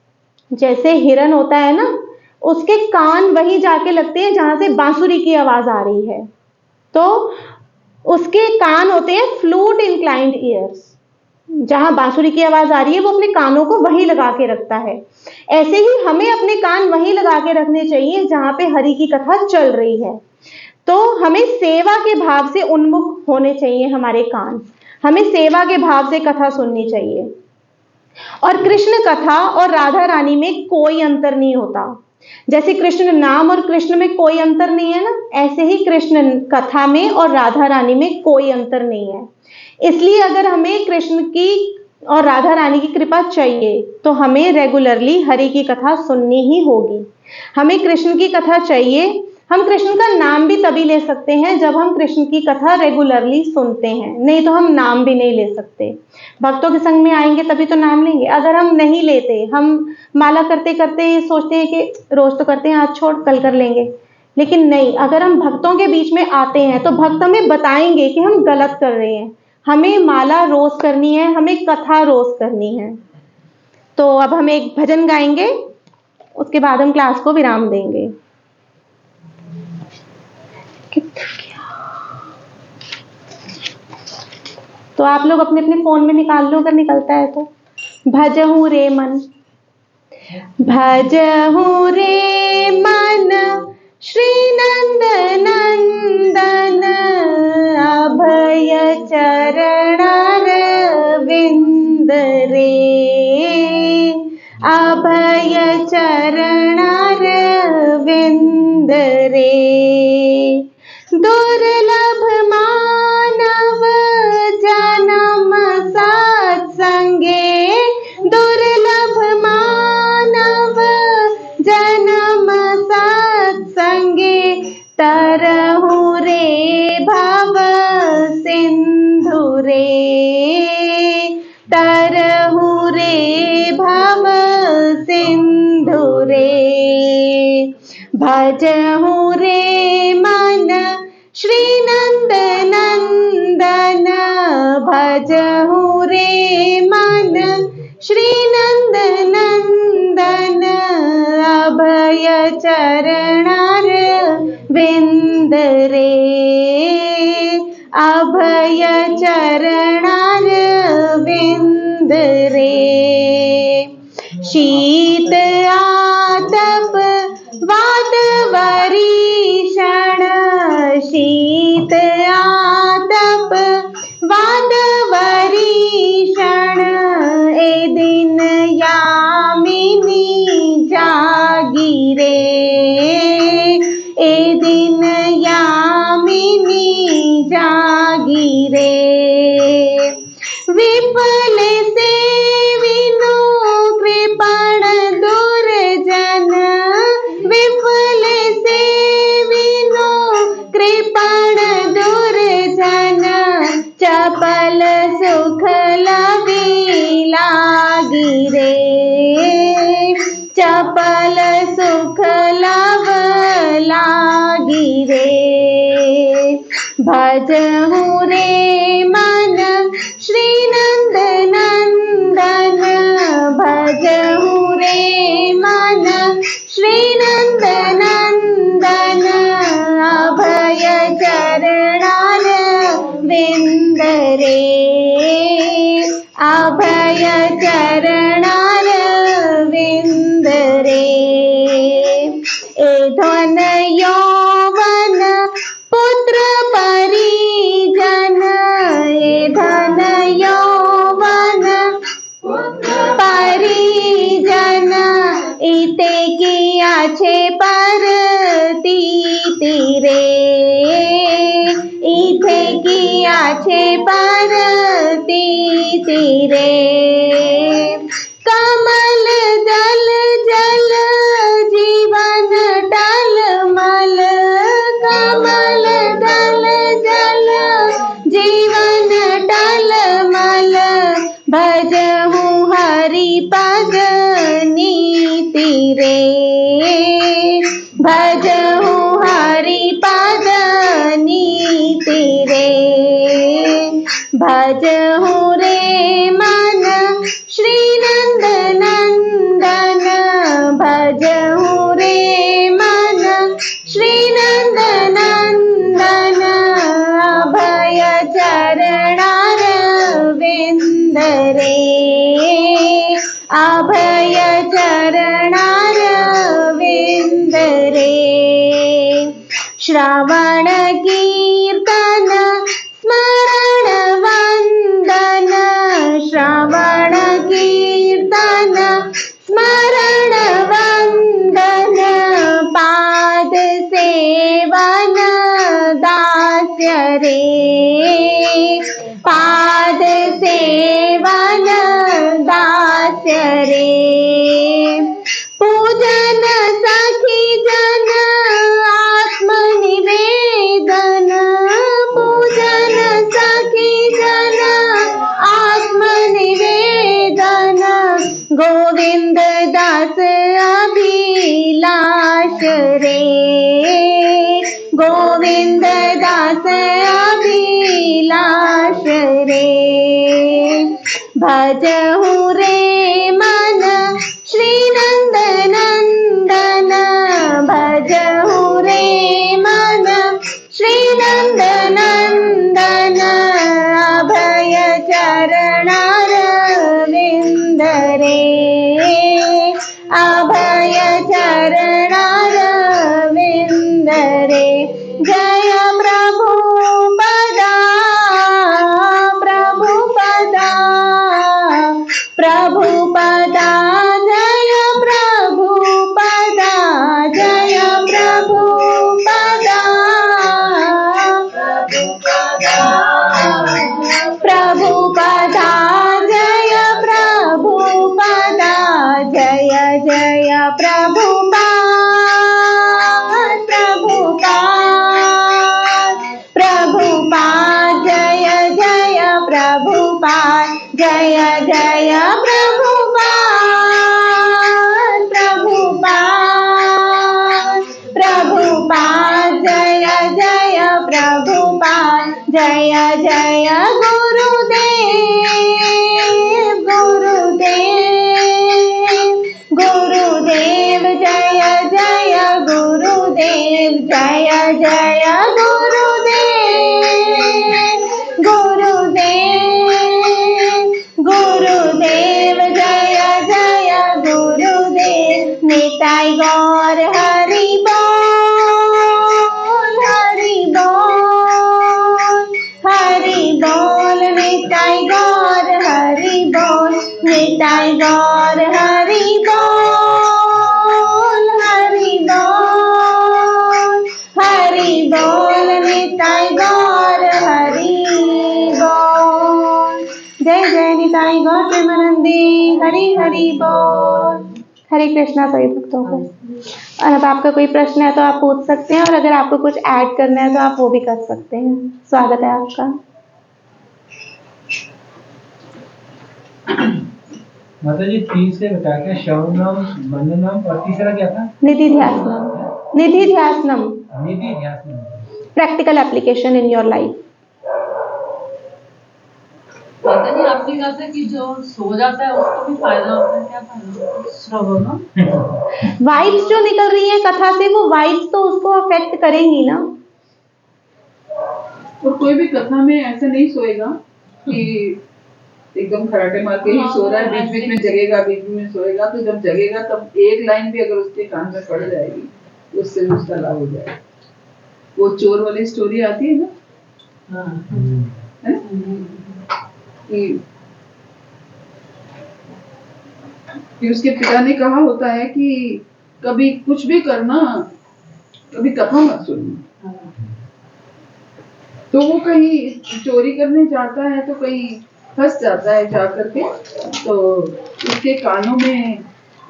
जैसे हिरन होता है ना, उसके कान वहीं जाके लगते हैं जहां से बांसुरी की आवाज आ रही है, तो उसके कान होते हैं फ्लूट इंक्लाइंड ईयर्स। जहां बांसुरी की आवाज आ रही है वो अपने कानों को वहीं लगा के रखता है। ऐसे ही हमें अपने कान वहीं लगा के रखने चाहिए जहां पे हरि की कथा चल रही है। तो हमें सेवा के भाव से उन्मुख होने चाहिए हमारे कान, हमें सेवा के भाव से कथा सुननी चाहिए। और कृष्ण कथा और राधा रानी में कोई अंतर नहीं होता। जैसे कृष्ण नाम और कृष्ण में कोई अंतर नहीं है ना, ऐसे ही कृष्ण कथा में और राधा रानी में कोई अंतर नहीं है। इसलिए अगर हमें कृष्ण की और राधा रानी की कृपा चाहिए तो हमें रेगुलरली हरि की कथा सुननी ही होगी। हमें कृष्ण की कथा चाहिए। हम कृष्ण का नाम भी तभी ले सकते हैं जब हम कृष्ण की कथा रेगुलरली सुनते हैं, नहीं तो हम नाम भी नहीं ले सकते। भक्तों के संग में आएंगे तभी तो नाम लेंगे। अगर हम नहीं लेते, हम माला करते करते सोचते हैं कि रोज तो करते हैं, आज छोड़ कल कर लेंगे, लेकिन नहीं, अगर हम भक्तों के बीच में आते हैं तो भक्त हमें बताएंगे कि हम गलत कर रहे हैं। हमें माला रोज करनी है, हमें कथा रोज करनी है। तो अब हम एक भजन गाएंगे, उसके बाद हम क्लास को विराम देंगे। तो आप लोग अपने अपने फोन में निकाल लो अगर निकलता है तो। भजहूँ रे मन, भजहूँ रे मन श्री नंद नंदन, अभय चरणार विंद रे, अभय चरणार विंद रे। दुर्लभ मानव जन्म सत्संगे, दुर्लभ मानव जन्म सत्संगे, तरहु रे भव सिंधु रे, तरहु रे भव सिंधु रे। भजहूँ रे मन श्री नंद नंदन, भजहूँ रे मन श्री नंद नंदन, अभय चरणार विंद रे, अभय चरणार विंद रे। शीत आतप वात वरीषण, शीत आतप वात वरीषण, ए दिन यामिनी जागी रे, ए दिन यामिनी जागी रे। विफल भजहु रे मन श्री नंद नंदन, भजहु रे मन श्री नंद नंदन, अभय चरणार विंद रे, अभय चरणार विंद रे। ए धन यौवन पुत्र परिजन, ए धन यौवन परिजन, इते किया छे परतीति रे, इथे किया छे परतीति रे। कमल जल जल जीवन टलमल, कमल दल जल जीवन टलमल, भजहु हरि पद नीति रे, भजहु हरि पद नीति रे। भजहु रे मन श्री नंद नंदन, भजहु रे मन श्री नंद नंदन, अभय चरणार विंद रे, अभय चरणार विंद रे। श्रवण कीर्तन स्मरण वंदन, श्रवण कीर्तन स्मरण वंदन, पाद सेवन दास्य रे, पाद सेवन दास्य रे। पूजन सखी जन आत्मनिवेदन, पूजन सखी जन आत्मनिवेदन, गोविंद दास अभिलाष रे, गोविंद दास अभिलाष रे। भजहु रे मन श्री नंद नंदन, भजहु रे मन श्री नंद नंदन, अभय चरणार विंद रे, अभय चरणार विंद रे। जय प्रभुपदा, प्रभुपदा, प्रभुपदा, जय प्रभुपदा, जय प्रभुपदा, प्रभुपदा, जय प्रभुपदा, जय जय प्रभुपाद, प्रभुपाद, प्रभुपाद, जय जय प्रभुपाद, जय जय प्रभुपाद, प्रभुपाद, प्रभुपाद, जय जय प्रभुपाद, जय जय गुरुदेव, गुरुदेव, गुरुदेव, जय जय गुरुदेव, जय जय गुरुदेव, गुरुदेव, गुरुदेव, जय जय गुरुदेव। निताई गौर हरि बोल, हरि बोल, हरि बोल, निताई गौर हरि बोल, निताई गौर हरि बोल, हरि बोल, हरि बोल, निताई गौर हरि बोल। जय जय निताई गौर प्रेमानंदी, हरि हरि बोल। हरे कृष्णा सभी भक्तों को। और अब आपका कोई प्रश्न है तो आप पूछ सकते हैं, और अगर आपको कुछ ऐड करना है तो आप वो भी कर सकते हैं। स्वागत है आपका। माता जी ठीक से बता के श्रवणम, मननम और तीसरा क्या था? निधि ध्यासनम, निधि ध्यासनम। निधि ध्यासनम। practical application in your life. माता जी आपने कहा था कि जो सो जाता है उसको भी फायदा होता है, क्या फायदा? श्रवण वाइब्स जो निकल रही है कथा से, वो वाइब्स तो उसको अफेक्ट करेंगी ना। और कोई भी कथा में ऐसा नहीं सोएगा कि एकदम खराटे मार के ही सो रहा है, बीच बीच में जगेगा, बीच में सोएगा। तो जब जगेगा तब एक लाइन भी अगर उसके कान में पड़ जाएगी तो उससे भी उसका लाभ हो जाएगा। वो चोर वाली स्टोरी आती है ना, है कि उसके पिता ने कहा होता है कि कभी कुछ भी करना, कभी कथा मत सुनना। तो वो कहीं चोरी करने जाता है तो कहीं फंस जाता है जाकर के, तो उसके कानों में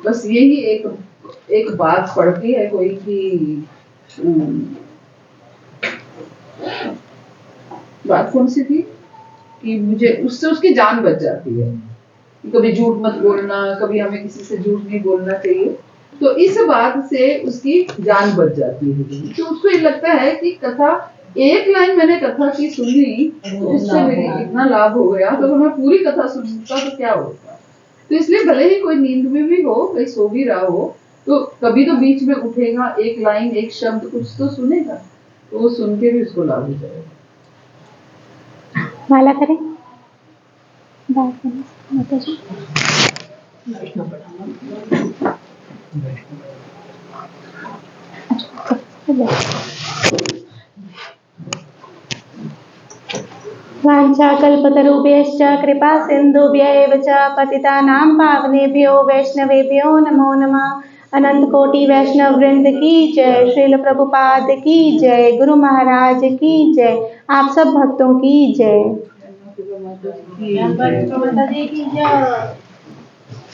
बस यही एक बात पड़ती है कोई कि बात कौन सी थी कि मुझे उससे उसकी जान बच जाती है। कभी झूठ मत बोलना, कभी हमें किसी से झूठ नहीं बोलना चाहिए। तो इस बात से उसकी जान बच जाती है। तो उसको ये लगता है कि कथा, एक लाइन मैंने कथा की सुनी तो उससे मेरे इतना लाभ हो गया, तो मैं पूरी कथा सुनता तो क्या होता। तो इसलिए भले ही कोई नींद में भी हो, कहीं सो भी रहा हो, तो कभी तो बीच में उठेगा, एक लाइन, एक शब्द कुछ तो सुनेगा, तो वो सुन के भी उसको लाभ हो जाएगा। माला करें, माता जी। वाञ्छाकल्पतरुभ्यश्च कृपा सिन्धुभ्य एव च पतितानां पावनेभ्यो वैष्णवेभ्यो नमो नमः। अनंत कोटि वैष्णव वृंद की जय, श्रील प्रभुपाद की जय, गुरु महाराज की जय, आप सब भक्तों की जय। माता जी की जय।